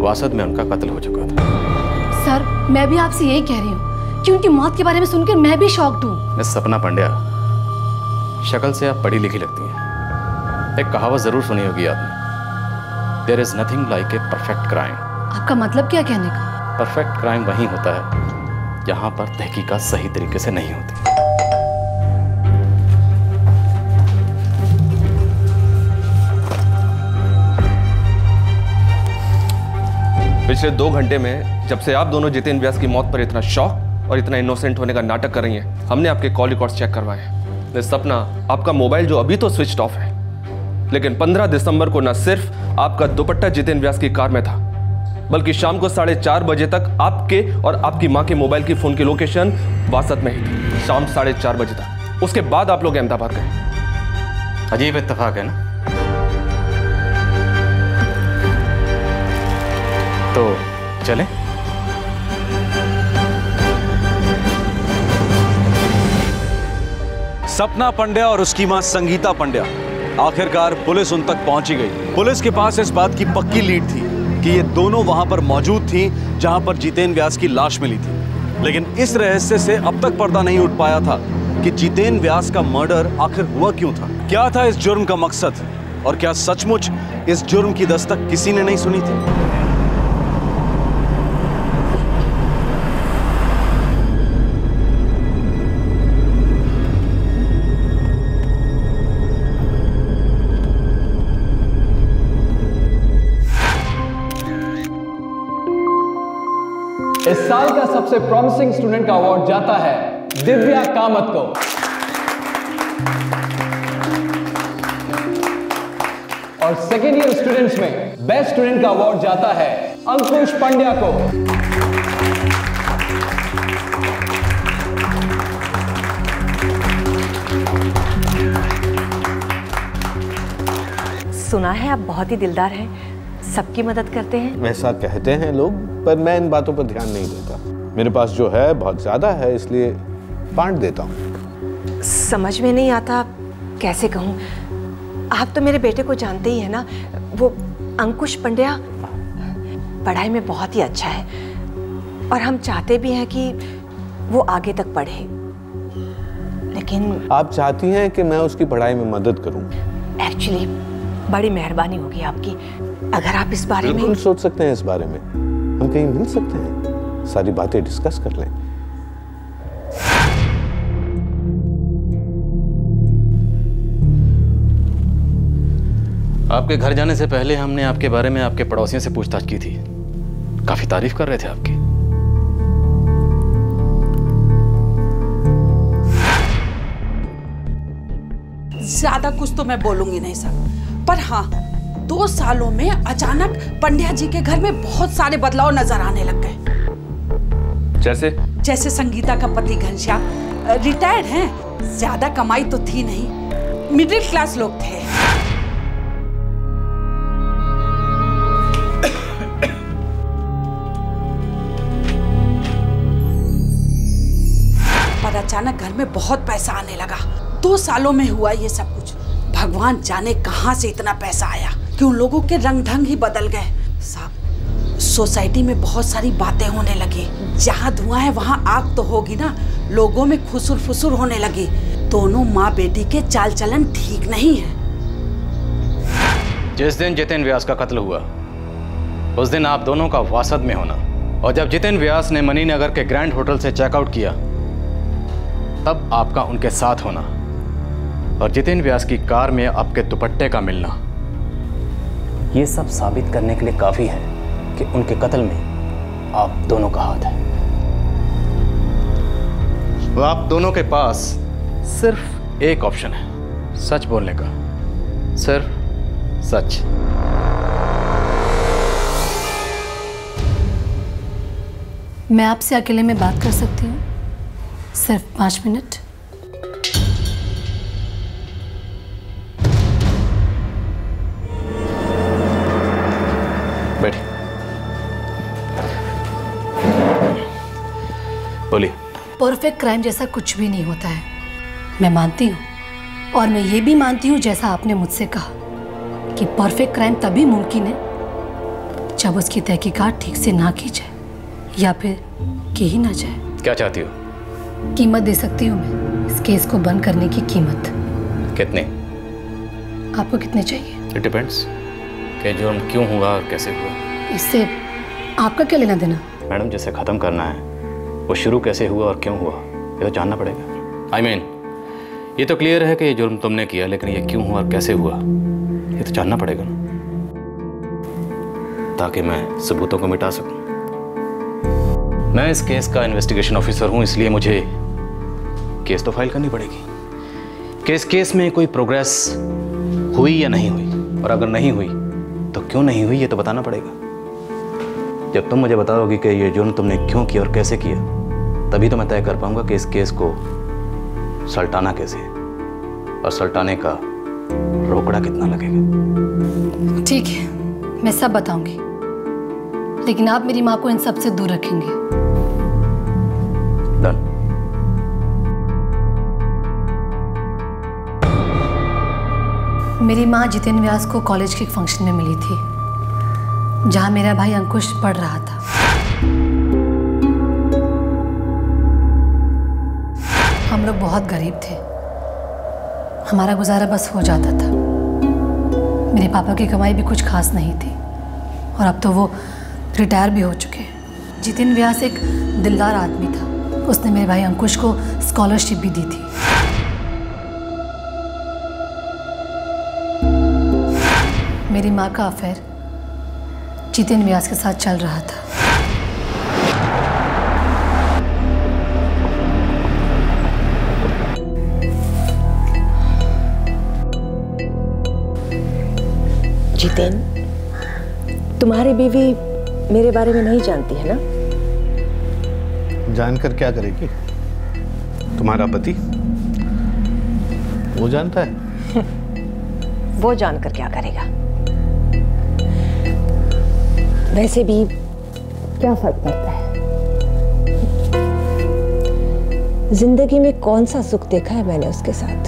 वासद में उनका कत्ल हो चुका था।
सर, मैं भी आपसे यही कह रही हूँ कि उनकी मौत के बारे में सुनकर मैं भी शॉक्ड हूँ।
मिस सपना पांड्या, शक्ल से आप पढ़ी लिखी लगती हैं। एक कहावत जरूर सुनी होगी आपने, there is nothing like a perfect crime.
आपका मतलब क्या कहने का?
परफेक्ट क्राइम वहीं होता है जहां पर तहकीकात सही तरीके से नहीं होती।
पिछले 2 घंटे में जब से आप दोनों जितेन व्यास की मौत पर इतना शॉक और इतना इनोसेंट होने का नाटक कर रही हैं, हमने आपके कॉल रिकॉर्ड्स चेक करवाए हैं। मिस सपना, आपका मोबाइल जो अभी तो स्विच ऑफ है, लेकिन 15 दिसंबर को न सिर्फ आपका दुपट्टा जितेन व्यास की कार में था, बल्कि शाम को 4:30 बजे तक आपके और आपकी मां के मोबाइल की फोन की लोकेशन वासद में ही थी। शाम 4:30 बजे तक। उसके बाद आप लोग अहमदाबाद गए।
अजीब इत्तेफाक है ना? तो चले?
सपना पंड्या और उसकी मां संगीता पंड्या आखिरकार पुलिस उन तक पहुंची गई। पुलिस के पास इस बात की पक्की लीड थी कि ये दोनों वहां पर मौजूद थी जहां पर जितेन व्यास की लाश मिली थी। लेकिन इस रहस्य से अब तक पर्दा नहीं उठ पाया था कि जितेन व्यास का मर्डर आखिर हुआ क्यों था, क्या था इस जुर्म का मकसद, और क्या सचमुच इस जुर्म की दस्तक किसी ने नहीं सुनी थी।
इस साल का सबसे प्रॉमिसिंग स्टूडेंट का अवार्ड जाता है दिव्या कामत को। और सेकेंड ईयर स्टूडेंट्स में बेस्ट स्टूडेंट का अवार्ड जाता है अंकुश पंड्या को।
सुना है आप बहुत ही दिलदार हैं, सबकी मदद करते हैं।
वैसा कहते हैं लोग, पर मैं इन बातों पर ध्यान नहीं देता। मेरे पास जो है बहुत ज्यादा है, इसलिए बांट देता हूँ।
समझ में नहीं आता कैसे कहूँ। आप तो मेरे बेटे को जानते ही है ना, वो अंकुश पंड्या पढ़ाई में बहुत ही अच्छा है और हम चाहते भी हैं कि वो आगे तक पढ़े, लेकिन
आप चाहती हैं कि मैं उसकी पढ़ाई में मदद करूं?
एक्चुअली बड़ी मेहरबानी होगी आपकी अगर आप इस बारे में।
बिल्कुल सोच सकते हैं इस बारे में, हम कहीं मिल सकते हैं, सारी बातें डिस्कस कर लें।
आपके घर जाने से पहले हमने आपके बारे में आपके पड़ोसियों से पूछताछ की थी। काफी तारीफ कर रहे थे आपकी।
ज्यादा कुछ तो मैं बोलूंगी नहीं सर, पर हाँ 2 सालों में अचानक पंड्या जी के घर में बहुत सारे बदलाव नजर आने लग गए।
जैसे
संगीता का पति घनश्याम रिटायर्ड हैं, ज्यादा कमाई तो थी नहीं, मिडिल क्लास लोग थे। पर अचानक घर में बहुत पैसा आने लगा। 2 सालों में हुआ ये सब कुछ। भगवान जाने कहां से इतना पैसा आया कि उन लोगों के रंग ढंग ही बदल गए। साहब, सोसाइटी में बहुत सारी बातें होने लगी। जहां धुआं है वहां आग तो होगी ना। लोगों में खुसुर फुसुर होने लगी। दोनों माँ बेटी के चाल चलन ठीक नहीं है।
जिस दिन जितेन व्यास का कत्ल हुआ उस दिन आप दोनों का वासद में होना, और जब जितेन व्यास ने मणिनगर के ग्रैंड होटल से चेकआउट किया तब आपका उनके साथ होना, और जितेन व्यास की कार में आपके दुपट्टे का मिलना,
ये सब साबित करने के लिए काफी है कि उनके कत्ल में आप दोनों का हाथ है।
वो आप दोनों के पास सिर्फ एक ऑप्शन है, सच बोलने का, सिर्फ सच।
मैं आपसे अकेले में बात कर सकती हूँ? सिर्फ 5 मिनट।
बैठ। बोली।
परफेक्ट क्राइम जैसा कुछ भी नहीं होता है, मैं मानती हूँ। और मैं ये भी मानती हूँ, जैसा आपने मुझसे कहा, कि परफेक्ट क्राइम तभी मुमकिन है जब उसकी तहकीकात ठीक से ना की जाए या फिर की ही ना जाए।
क्या चाहती हो?
कीमत दे सकती हूँ मैं इस केस को बंद करने की कीमत।
कितने?
आपको कितने चाहिए?
इट डिपेंड्स कि जुर्म क्यों हुआ और कैसे हुआ।
इससे आपका क्या लेना देना?
मैडम, जिसे ख़त्म करना है वो शुरू कैसे हुआ और क्यों हुआ ये तो जानना पड़ेगा। आई मीन ये तो क्लियर है कि ये जुर्म तुमने किया, लेकिन ये क्यों हुआ और कैसे हुआ ये तो जानना पड़ेगा ना, ताकि मैं सबूतों को मिटा सकूं। मैं इस केस का इन्वेस्टिगेशन ऑफिसर हूं, इसलिए मुझे केस तो फाइल करनी पड़ेगी कि इस केस में कोई प्रोग्रेस हुई या नहीं हुई, और अगर नहीं हुई तो क्यों नहीं हुई ये तो बताना पड़ेगा। जब तुम मुझे बताओगी कि ये जुर्म तुमने क्यों किया और कैसे किया, तभी तो मैं तय कर पाऊंगा कि इस केस को सल्टाना कैसे है और सल्टाने का रोकड़ा कितना लगेगा।
ठीक है, मैं सब बताऊंगी, लेकिन आप मेरी माँ को इन सब से दूर रखेंगे।
डन।
मेरी माँ जितेन व्यास को कॉलेज के एक फंक्शन में मिली थी जहाँ मेरा भाई अंकुश पढ़ रहा था। हम लोग बहुत गरीब थे, हमारा गुजारा बस हो जाता था। मेरे पापा की कमाई भी कुछ खास नहीं थी, और अब तो वो रिटायर भी हो चुके हैं। जितेन व्यास एक दिलदार आदमी था, उसने मेरे भाई अंकुश को स्कॉलरशिप भी दी थी। मेरी माँ का अफेयर जितेन व्यास के साथ चल रहा था।
जितेन, तुम्हारी बीवी मेरे बारे में नहीं जानती है ना?
जानकर क्या करेगी? तुम्हारा पति वो जानता है।
वो जानकर क्या करेगा? वैसे भी क्या फर्क पड़ता है?
जिंदगी में कौन सा सुख देखा है मैंने उसके साथ।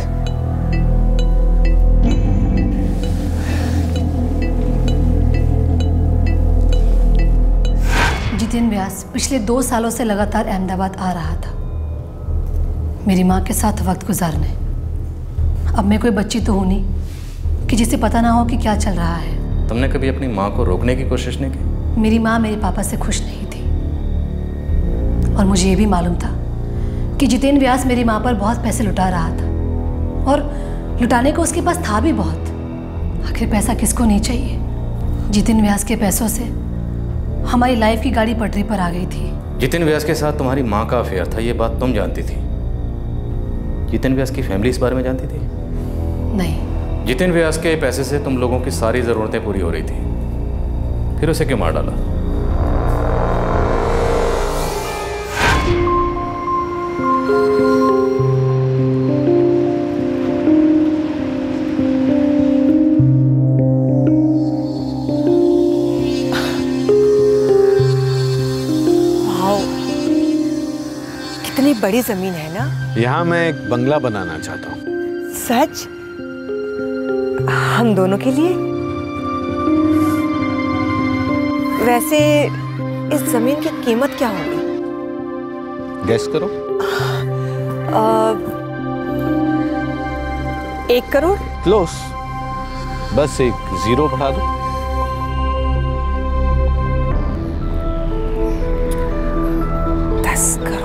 जितेन व्यास पिछले 2 सालों से लगातार अहमदाबाद आ रहा था मेरी माँ के साथ वक्त गुजारने। अब मैं कोई बच्ची तो हूँ नहीं कि जिसे पता ना हो कि क्या चल रहा है।
तुमने कभी अपनी माँ को रोकने की कोशिश नहीं की?
मेरी माँ मेरे पापा से खुश नहीं थी और मुझे ये भी मालूम था कि जितेन व्यास मेरी माँ पर बहुत पैसे लुटा रहा था और लुटाने को उसके पास था भी बहुत। आखिर पैसा किसको नहीं चाहिए। जितेन व्यास के पैसों से हमारी लाइफ की गाड़ी पटरी पर आ गई थी।
जितेन व्यास के साथ तुम्हारी माँ का अफेयर था, ये बात तुम जानती थी। जितेन व्यास की फैमिली इस बारे में जानती थी?
नहीं।
जितेन व्यास के पैसे से तुम लोगों की सारी ज़रूरतें पूरी हो रही थी, फिर उसे क्यों मार डाला?
कितनी बड़ी जमीन है ना।
यहाँ मैं एक बंगला बनाना चाहता हूँ।
सच? हम दोनों के लिए? वैसे इस जमीन की कीमत क्या होगी?
गेस करो।
1 करोड़?
क्लोज, बस एक 0 बढ़ा दो।
10 करोड़।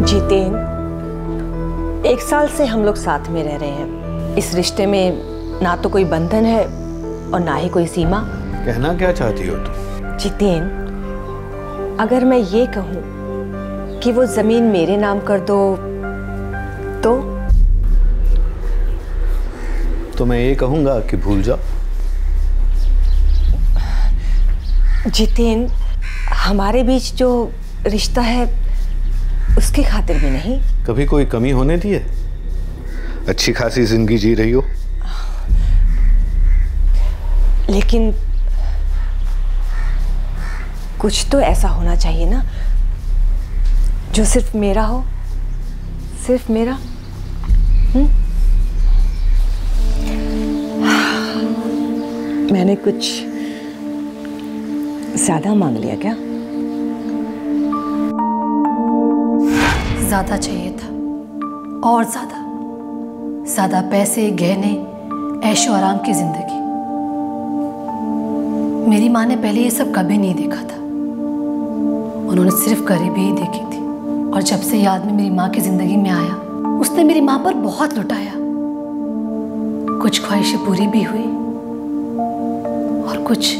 जितेन, 1 साल से हम लोग साथ में रह रहे हैं। इस रिश्ते में ना तो कोई बंधन है और ना ही कोई सीमा।
कहना क्या चाहती हो तुम?
जितेन, अगर मैं ये कहूं कि वो जमीन मेरे नाम कर दो
तो मैं ये कहूंगा कि भूल जाओ।
जितेन, हमारे बीच जो रिश्ता है उसकी खातिर भी नहीं।
कभी कोई कमी होने दी है? अच्छी खासी जिंदगी जी रही हो।
लेकिन कुछ तो ऐसा होना चाहिए ना जो सिर्फ मेरा हो, सिर्फ मेरा। मैंने कुछ ज्यादा मांग लिया क्या?
ज्यादा चाहिए था और ज्यादा ज्यादा पैसे, गहने, ऐशो आराम की जिंदगी। मेरी माँ ने पहले ये सब कभी नहीं देखा था। उन्होंने सिर्फ गरीबी ही देखी थी और जब से ये आदमी मेरी माँ की जिंदगी में आया उसने मेरी माँ पर बहुत लुटाया। कुछ ख्वाहिशें पूरी भी हुई और कुछ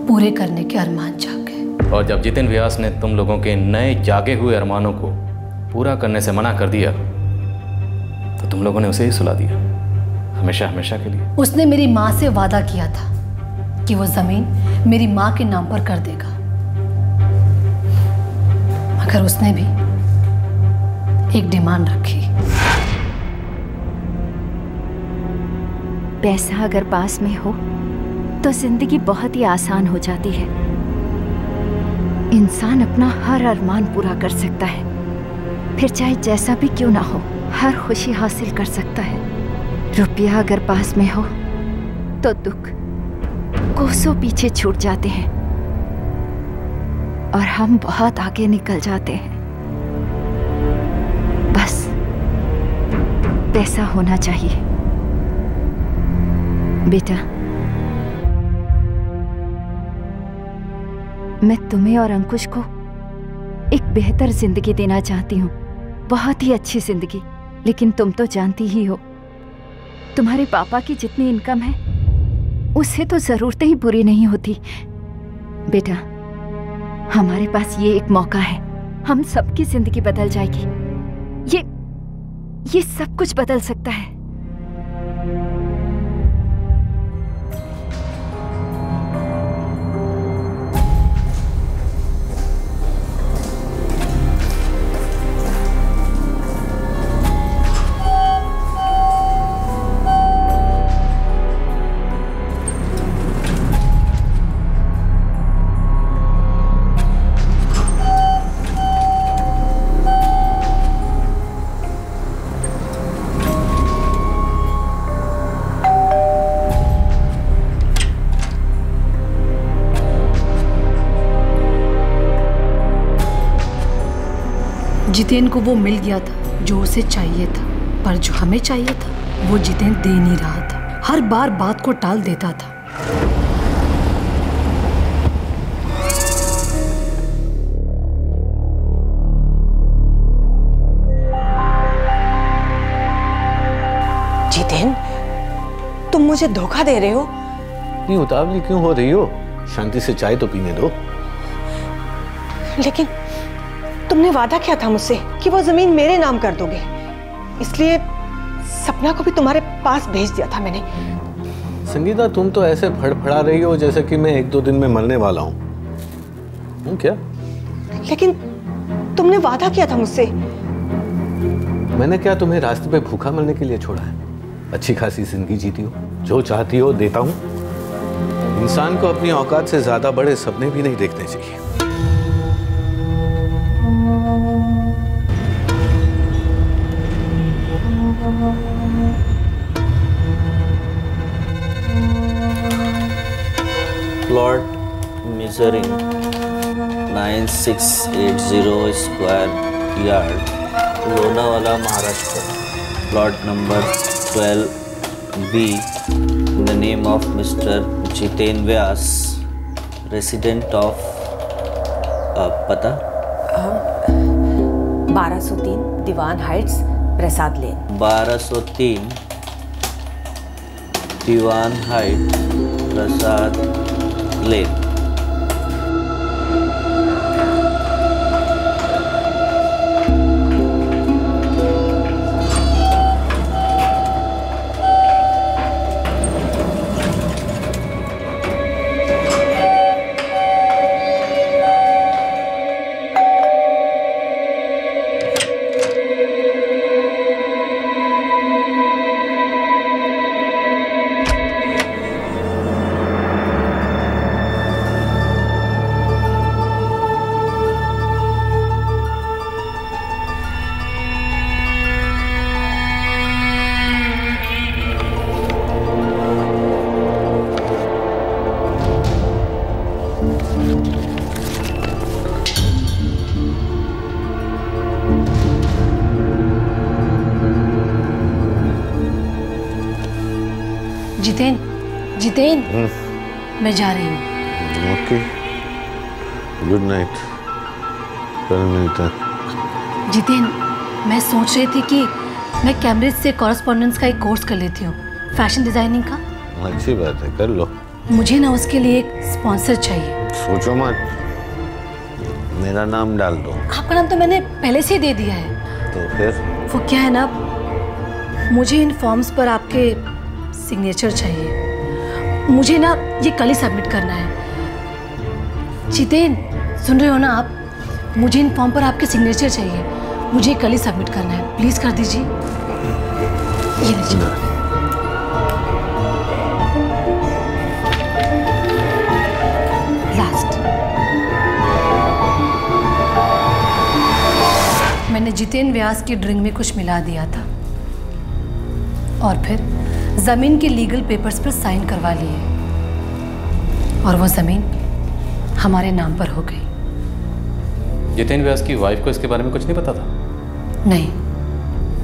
पूरे करने के अरमान जाग गए।
और जब जितेन व्यास ने तुम लोगों के नए जागे हुए अरमानों को पूरा करने से मना कर दिया तो तुम लोगों ने उसे ही सुला दिया, हमेशा हमेशा के लिए।
उसने मेरी माँ से वादा किया था कि वो जमीन मेरी माँ के नाम पर कर देगा, मगर उसने भी एक डिमांड रखी।
पैसा अगर पास में हो तो जिंदगी बहुत ही आसान हो जाती है। इंसान अपना हर अरमान पूरा कर सकता है, फिर चाहे जैसा भी क्यों ना हो, हर खुशी हासिल कर सकता है। रुपया अगर पास में हो तो दुख कोसों पीछे छूट जाते हैं और हम बहुत आगे निकल जाते हैं। बस पैसा होना चाहिए। बेटा, मैं तुम्हें और अंकुश को एक बेहतर जिंदगी देना चाहती हूँ, बहुत ही अच्छी जिंदगी। लेकिन तुम तो जानती ही हो, तुम्हारे पापा की जितनी इनकम है उससे तो जरूरतें ही पूरी नहीं होती। बेटा, हमारे पास ये एक मौका है, हम सबकी जिंदगी बदल जाएगी। ये सब कुछ बदल सकता है।
जितेन को वो मिल गया था जो उसे चाहिए था, पर जो हमें चाहिए था वो जितेन दे नहीं रहा था। हर बार बात को टाल देता था।
जितेन, तुम मुझे धोखा दे रहे हो?
नहीं, उतावली क्यों हो रही हो? शांति से चाय तो पीने दो।
लेकिन तुमने वादा किया था मुझसे कि वो जमीन मेरे नाम कर दोगे, इसलिए सपना को भी तुम्हारे पास भेज दिया था मैंने।
संगीता, तुम तो ऐसे फड़फड़ा रही हो जैसे कि मैं 1-2 दिन में मरने वाला हूँ। क्या?
लेकिन तुमने वादा किया था मुझसे।
मैंने क्या तुम्हें रास्ते पे भूखा मरने के लिए छोड़ा है? अच्छी खासी जिंदगी जीती हो, जो चाहती हो देता हूँ। इंसान को अपनी औकात से ज्यादा बड़े सपने भी नहीं देखने चाहिए।
Plot measuring 9680 square yard, Lonavala, Maharashtra. Plot number 12B, in the name of Mr. Jiten Vyas, resident of. पता
1203 दीवान हाइट्स, प्रसाद लेन।
1203 दीवान हाइट, प्रसाद लेन।
जितेन, जितेन, मैं जा रही हूँ।
ओके, गुड नाइट, कल मिलते हैं।
जितेन, मैं सोच रही थी कि मैं कैम्ब्रिज से कॉरेस्पॉन्डेंस का एक कोर्स कर लेती हूँ, फैशन डिजाइनिंग का।
अच्छी बात है, कर लो।
मुझे ना उसके लिए एक स्पॉन्सर चाहिए।
सोचो मत, मेरा नाम डाल दो।
आपका नाम तो मैंने पहले से ही दे दिया है।
तो फिर? वो
क्या है ना, मुझे इन फॉर्म्स पर आपके सिग्नेचर चाहिए। मुझे ना ये कल ही सबमिट करना है। जितेन, सुन रहे हो ना आप? मुझे इन फॉर्म पर आपके सिग्नेचर चाहिए। मुझे कल ही सबमिट करना है, प्लीज कर दीजिए। ये लीजिए। लास्ट, मैंने जितेन व्यास की ड्रिंक में कुछ मिला दिया था और फिर जमीन के लीगल पेपर्स पर साइन करवा लिए और वो जमीन हमारे नाम पर हो गई।
जितेन व्यास की वाइफ को इसके बारे में कुछ नहीं पता था?
नहीं,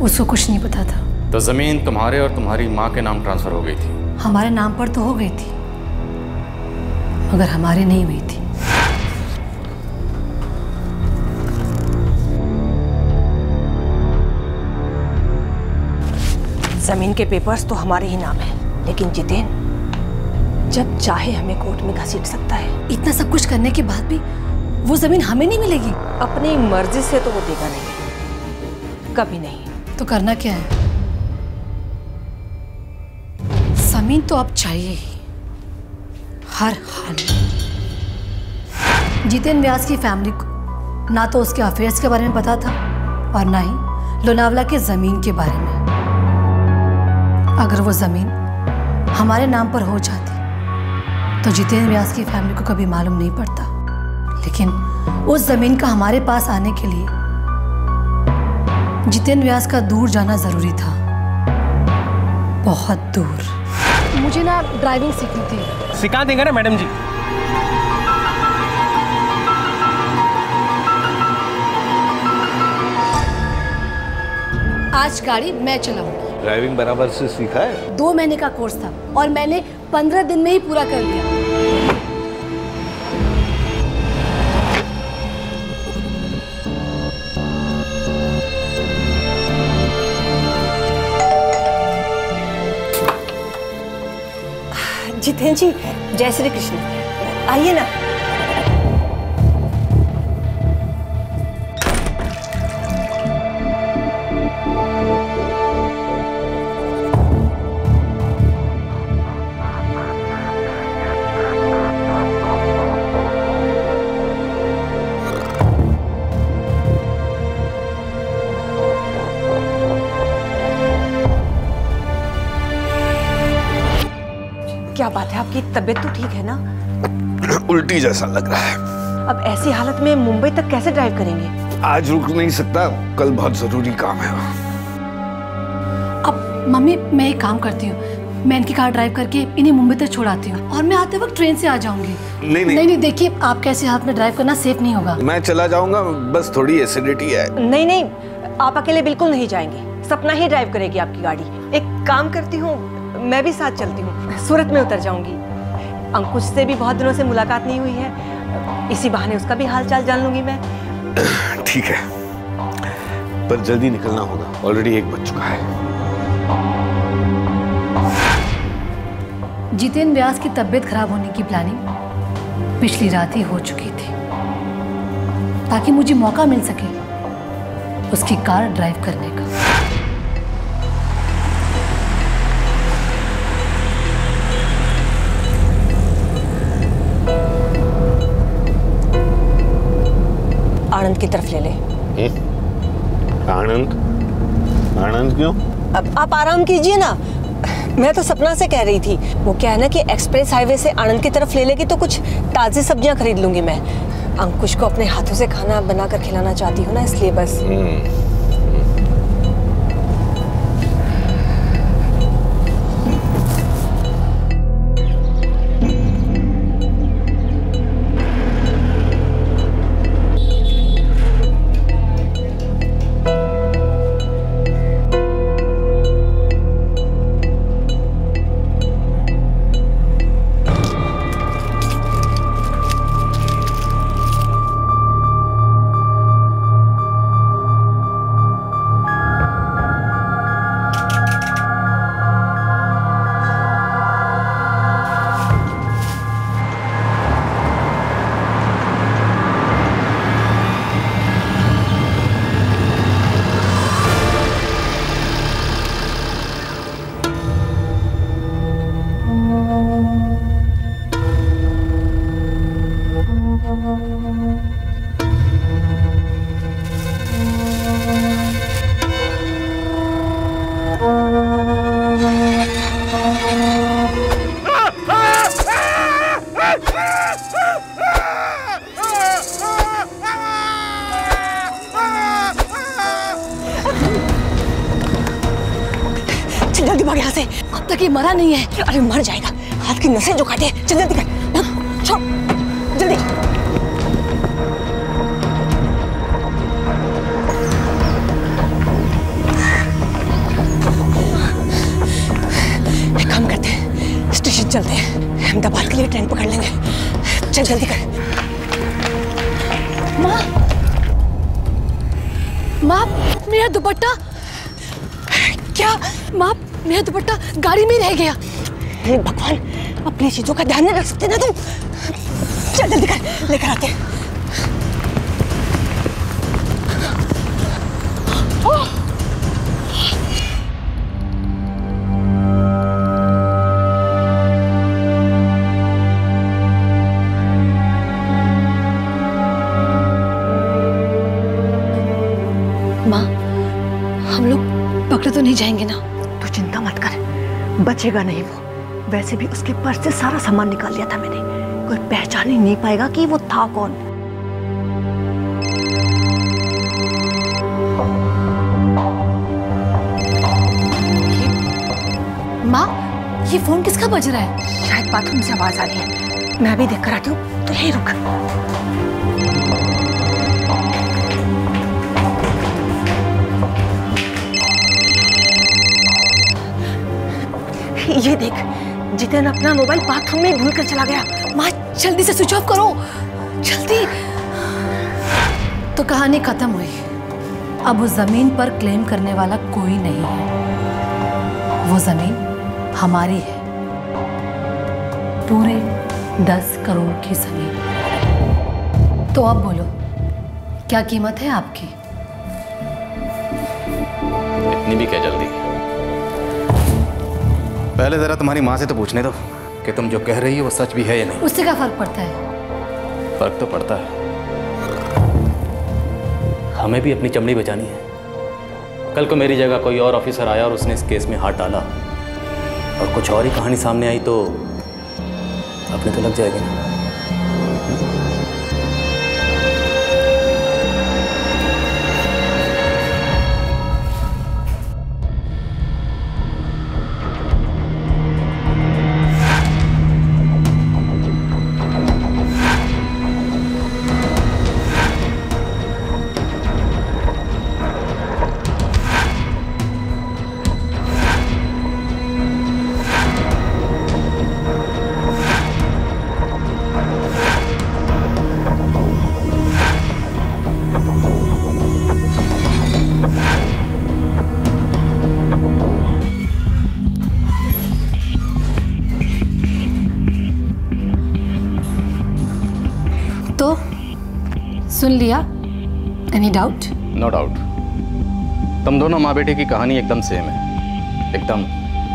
उसको कुछ नहीं पता था।
तो जमीन तुम्हारे और तुम्हारी माँ के नाम ट्रांसफर हो गई थी?
हमारे नाम पर तो हो गई थी, मगर हमारे नहीं हुई थी।
जमीन के पेपर्स तो हमारे ही नाम है, लेकिन जितेन जब चाहे हमें कोर्ट में घसीट सकता है।
इतना सब कुछ करने के बाद भी वो जमीन हमें नहीं मिलेगी?
अपनी मर्जी से तो वो देगा नहीं, कभी नहीं।
तो करना क्या है? जमीन तो अब चाहिए ही, हर हाल में। जितेन व्यास की फैमिली को ना तो उसके अफेयर्स के बारे में पता था और ना ही लोनावला के जमीन के बारे में। अगर वो जमीन हमारे नाम पर हो जाती तो जितेन व्यास की फैमिली को कभी मालूम नहीं पड़ता, लेकिन उस जमीन का हमारे पास आने के लिए जितेन व्यास का दूर जाना जरूरी था, बहुत दूर। मुझे ना ड्राइविंग सीखनी थी।
सिखा देंगे ना मैडम जी।
आज गाड़ी मैं चलाऊंगी।
ड्राइविंग बराबर से सीखा है?
2 महीने का कोर्स था और मैंने 15 दिन में ही पूरा कर लिया।
जितेंद्र जी, जय श्री कृष्ण। आइए ना। क्या बात है, आपकी तबीयत तो ठीक है ना?
उल्टी जैसा लग रहा है।
अब ऐसी हालत में मुंबई तक कैसे ड्राइव करेंगे?
आज रुक नहीं सकता, कल बहुत जरूरी काम है।
अब मम्मी, मैं एक काम करती हूँ, मैं इनकी कार ड्राइव करके इन्हें मुंबई तक छोड़ाती हूँ और मैं आते वक्त ट्रेन से आ जाऊंगी। नहीं, देखिए आपके ऐसे हाथ में ड्राइव करना सेफ नहीं होगा।
मैं चला जाऊंगा, बस थोड़ी एसिडिटी है।
नहीं, आप अकेले बिल्कुल नहीं जाएंगे। सपना ही ड्राइव करेगी आपकी गाड़ी। एक काम करती हूँ, मैं भी साथ चलती हूँ, सूरत में उतर जाऊंगी। अंकुश से भी बहुत दिनों से मुलाकात नहीं हुई है, इसी बहाने उसका भी हाल चाल जान लूंगी मैं।
ठीक है, पर जल्दी निकलना होगा, ऑलरेडी 1 बज चुका है।
जितेंद्र व्यास की तबीयत खराब होने की प्लानिंग पिछली रात ही हो चुकी थी, ताकि मुझे मौका मिल सके उसकी कार ड्राइव करने का।
आनंद की तरफ ले ले।
आनंद क्यों?
अब आप आराम कीजिए ना। मैं तो सपना से कह रही थी, वो क्या है ना कि एक्सप्रेस हाईवे से आनंद की तरफ ले लेगी तो कुछ ताज़ी सब्जियां खरीद लूंगी मैं। अंकुश को अपने हाथों से खाना बनाकर खिलाना चाहती हूँ ना, इसलिए बस। जल्दी भाग यहाँ से।
अब तक ये मरा नहीं है।
अरे मर जाएगा, हाथ की नसें जो काटे। चल जल्दी कर, छोड़ जल्दी। एक काम करते हैं, स्टेशन चलते हैं, अहमदाबाद के लिए ट्रेन पकड़ लेंगे। चल जल्दी कर।
माँ, मेरा दुपट्टा।
क्या?
माँ, मेरा दुपट्टा गाड़ी में रह गया।
हे भगवान, अपनी चीजों का ध्यान नहीं रख सकते ना तुम। चल जल्दी कर, लेकर आते हैं।
माँ, हम लोग पकड़े तो नहीं जाएंगे ना?
तू चिंता मत कर, बचेगा नहीं वो। वैसे भी उसके पर्स से सारा सामान निकाल लिया था मैंने, कोई पहचान ही नहीं पाएगा कि वो था कौन।
माँ, ये फोन किसका बज रहा है?
शायद बाथरूम से आवाज आ रही है, मैं भी देख कर आती हूँ, तो यहीं रुक। ये देख, जितेन अपना मोबाइल बाथरूम में भूल कर चला गया।
माँ जल्दी से स्विच ऑफ करो, जल्दी। तो कहानी खत्म हुई। अब उस जमीन पर क्लेम करने वाला कोई नहीं है। वो जमीन हमारी है, पूरे 10 करोड़ की जमीन। तो अब बोलो, क्या कीमत है आपकी?
इतनी भी क्या जल्दी? पहले जरा तुम्हारी माँ से तो पूछने दो कि तुम जो कह रही हो वो सच भी है या नहीं।
उससे क्या फर्क पड़ता है?
फर्क तो पड़ता है। हमें भी अपनी चमड़ी बचानी है। कल को मेरी जगह कोई और ऑफिसर आया और उसने इस केस में हाथ डाला और कुछ और ही कहानी सामने आई तो अपने तो लग जाएगी ना।
सुन लिया? Any doubt?
No doubt. तुम दोनों माँ बेटे की कहानी एकदम सेम है, एकदम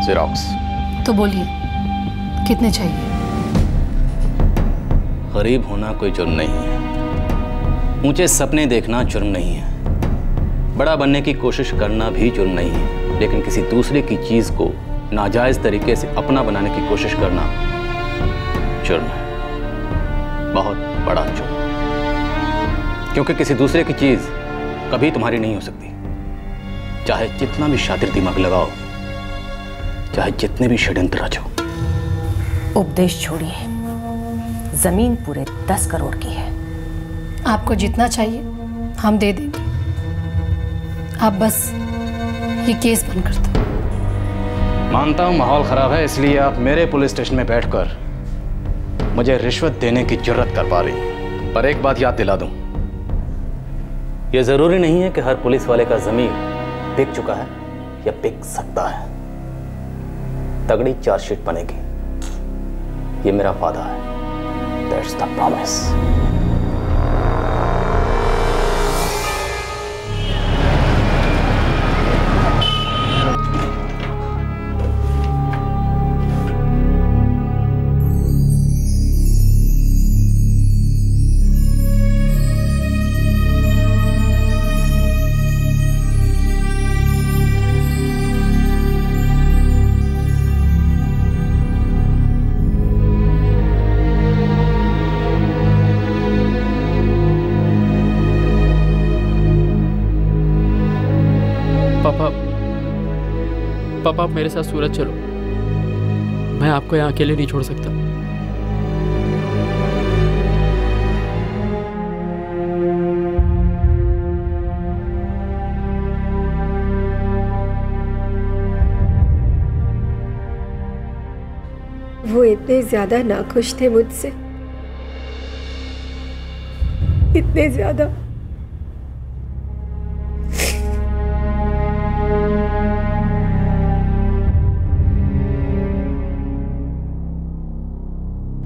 ज़ेरॉक्स।
तो बोलिए, कितने चाहिए?
गरीब होना कोई जुर्म नहीं है, ऊंचे सपने देखना जुर्म नहीं है, बड़ा बनने की कोशिश करना भी जुर्म नहीं है, लेकिन किसी दूसरे की चीज़ को नाजायज़ तरीके से अपना बनाने की कोशिश करना जुर्म है, बहुत बड़ा जुर्म। क्योंकि किसी दूसरे की चीज कभी तुम्हारी नहीं हो सकती, चाहे जितना भी शातिर दिमाग लगाओ, चाहे जितने भी षड्यंत्र रचो।
उपदेश छोड़िए, जमीन पूरे 10 करोड़ की है।
आपको जितना चाहिए हम दे देंगे, आप बस ये केस बंद कर दो।
मानता हूं माहौल खराब है, इसलिए आप मेरे पुलिस स्टेशन में बैठकर मुझे रिश्वत देने की जुर्रत कर पा रही। पर एक बात याद दिला दूं, यह जरूरी नहीं है कि हर पुलिस वाले का ज़मीर बिक चुका है या बिक सकता है। तगड़ी चार्जशीट बनेगी, ये मेरा वादा है। That's the promise.
पापा आप मेरे साथ सूरत चलो, मैं आपको यहाँ अकेले नहीं छोड़ सकता।
वो इतने ज्यादा नाखुश थे मुझसे, इतने ज्यादा।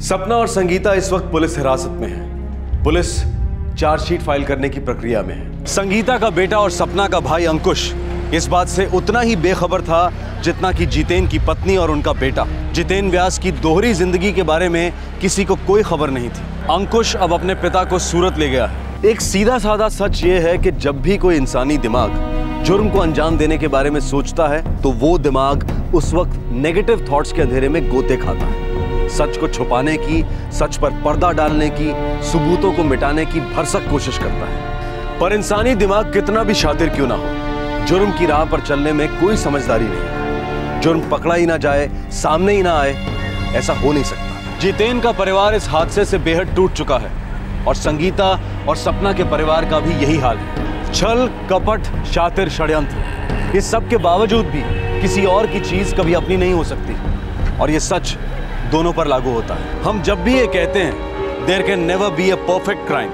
सपना और संगीता इस वक्त पुलिस हिरासत में है। पुलिस चार्जशीट फाइल करने की प्रक्रिया में है। संगीता का बेटा और सपना का भाई अंकुश इस बात से उतना ही बेखबर था जितना कि जितेन की पत्नी और उनका बेटा। जितेन व्यास की दोहरी जिंदगी के बारे में किसी को कोई खबर नहीं थी। अंकुश अब अपने पिता को सूरत ले गया है। एक सीधा साधा सच ये है कि जब भी कोई इंसानी दिमाग जुर्म को अंजाम देने के बारे में सोचता है तो वो दिमाग उस वक्त नेगेटिव थॉट्स के अंधेरे में गोते खाता है। सच को छुपाने की, सच पर पर्दा डालने की, सबूतों को मिटाने की भरसक कोशिश करता है। पर इंसानी दिमाग कितना भी शातिर क्यों ना हो, जुर्म की राह पर चलने में कोई समझदारी नहीं है। जुर्म पकड़ा ही ना जाए, सामने ही ना आए, ऐसा हो नहीं सकता। जितेन का परिवार इस हादसे से बेहद टूट चुका है और संगीता और सपना के परिवार का भी यही हाल है। छल, कपट, शातिर, षड्यंत्र, इस सब के बावजूद भी किसी और की चीज कभी अपनी नहीं हो सकती। और ये सच दोनों पर लागू होता है। हम जब भी ये कहते हैं there can never be a perfect crime,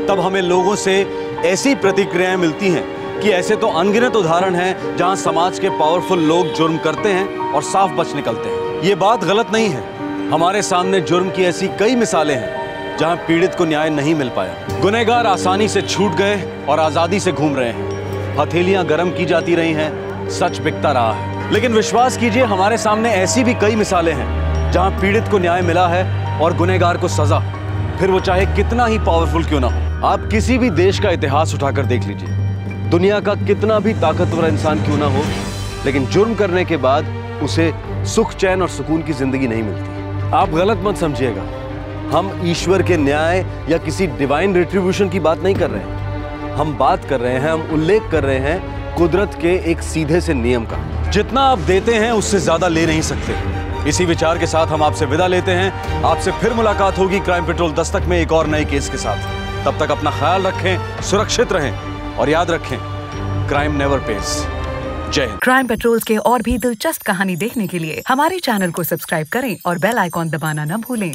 तब हमें लोगों से ऐसी प्रतिक्रियाएं मिलती हैं कि ऐसे तो अनगिनत उदाहरण हैं जहां समाज के पावरफुल लोग जुर्म करते हैं और साफ बच निकलते हैं। ये बात गलत नहीं है, हमारे सामने जुर्म की ऐसी कई मिसालें हैं जहां पीड़ित को न्याय नहीं मिल पाया। गुनहगार आसानी से छूट गए और आजादी से घूम रहे हैं, हथेलियां गर्म की जाती रही हैं, सच बिकता रहा है। लेकिन विश्वास कीजिए, हमारे सामने ऐसी भी कई मिसालें हैं जहां पीड़ित को न्याय मिला है और गुनहगार को सजा, फिर वो चाहे कितना ही पावरफुल क्यों ना हो। आप किसी भी देश का इतिहास उठाकर देख लीजिए, दुनिया का कितना भी ताकतवर इंसान क्यों ना हो, लेकिन जुर्म करने के बाद उसे सुख, चैन और सुकून की जिंदगी नहीं मिलती। आप गलत मत समझिएगा, हम ईश्वर के न्याय या किसी डिवाइन रिट्रीब्यूशन की बात नहीं कर रहे हैं। हम बात कर रहे हैं, हम उल्लेख कर रहे हैं कुदरत के एक सीधे से नियम का। जितना आप देते हैं उससे ज्यादा ले नहीं सकते। इसी विचार के साथ हम आपसे विदा लेते हैं। आपसे फिर मुलाकात होगी क्राइम पेट्रोल दस्तक में एक और नए केस के साथ। तब तक अपना ख्याल रखें, सुरक्षित रहें और याद रखें, क्राइम नेवर पेज। जय हिंद।
क्राइम पेट्रोल के और भी दिलचस्प कहानी देखने के लिए हमारे चैनल को सब्सक्राइब करें और बेल आइकॉन दबाना न भूलें।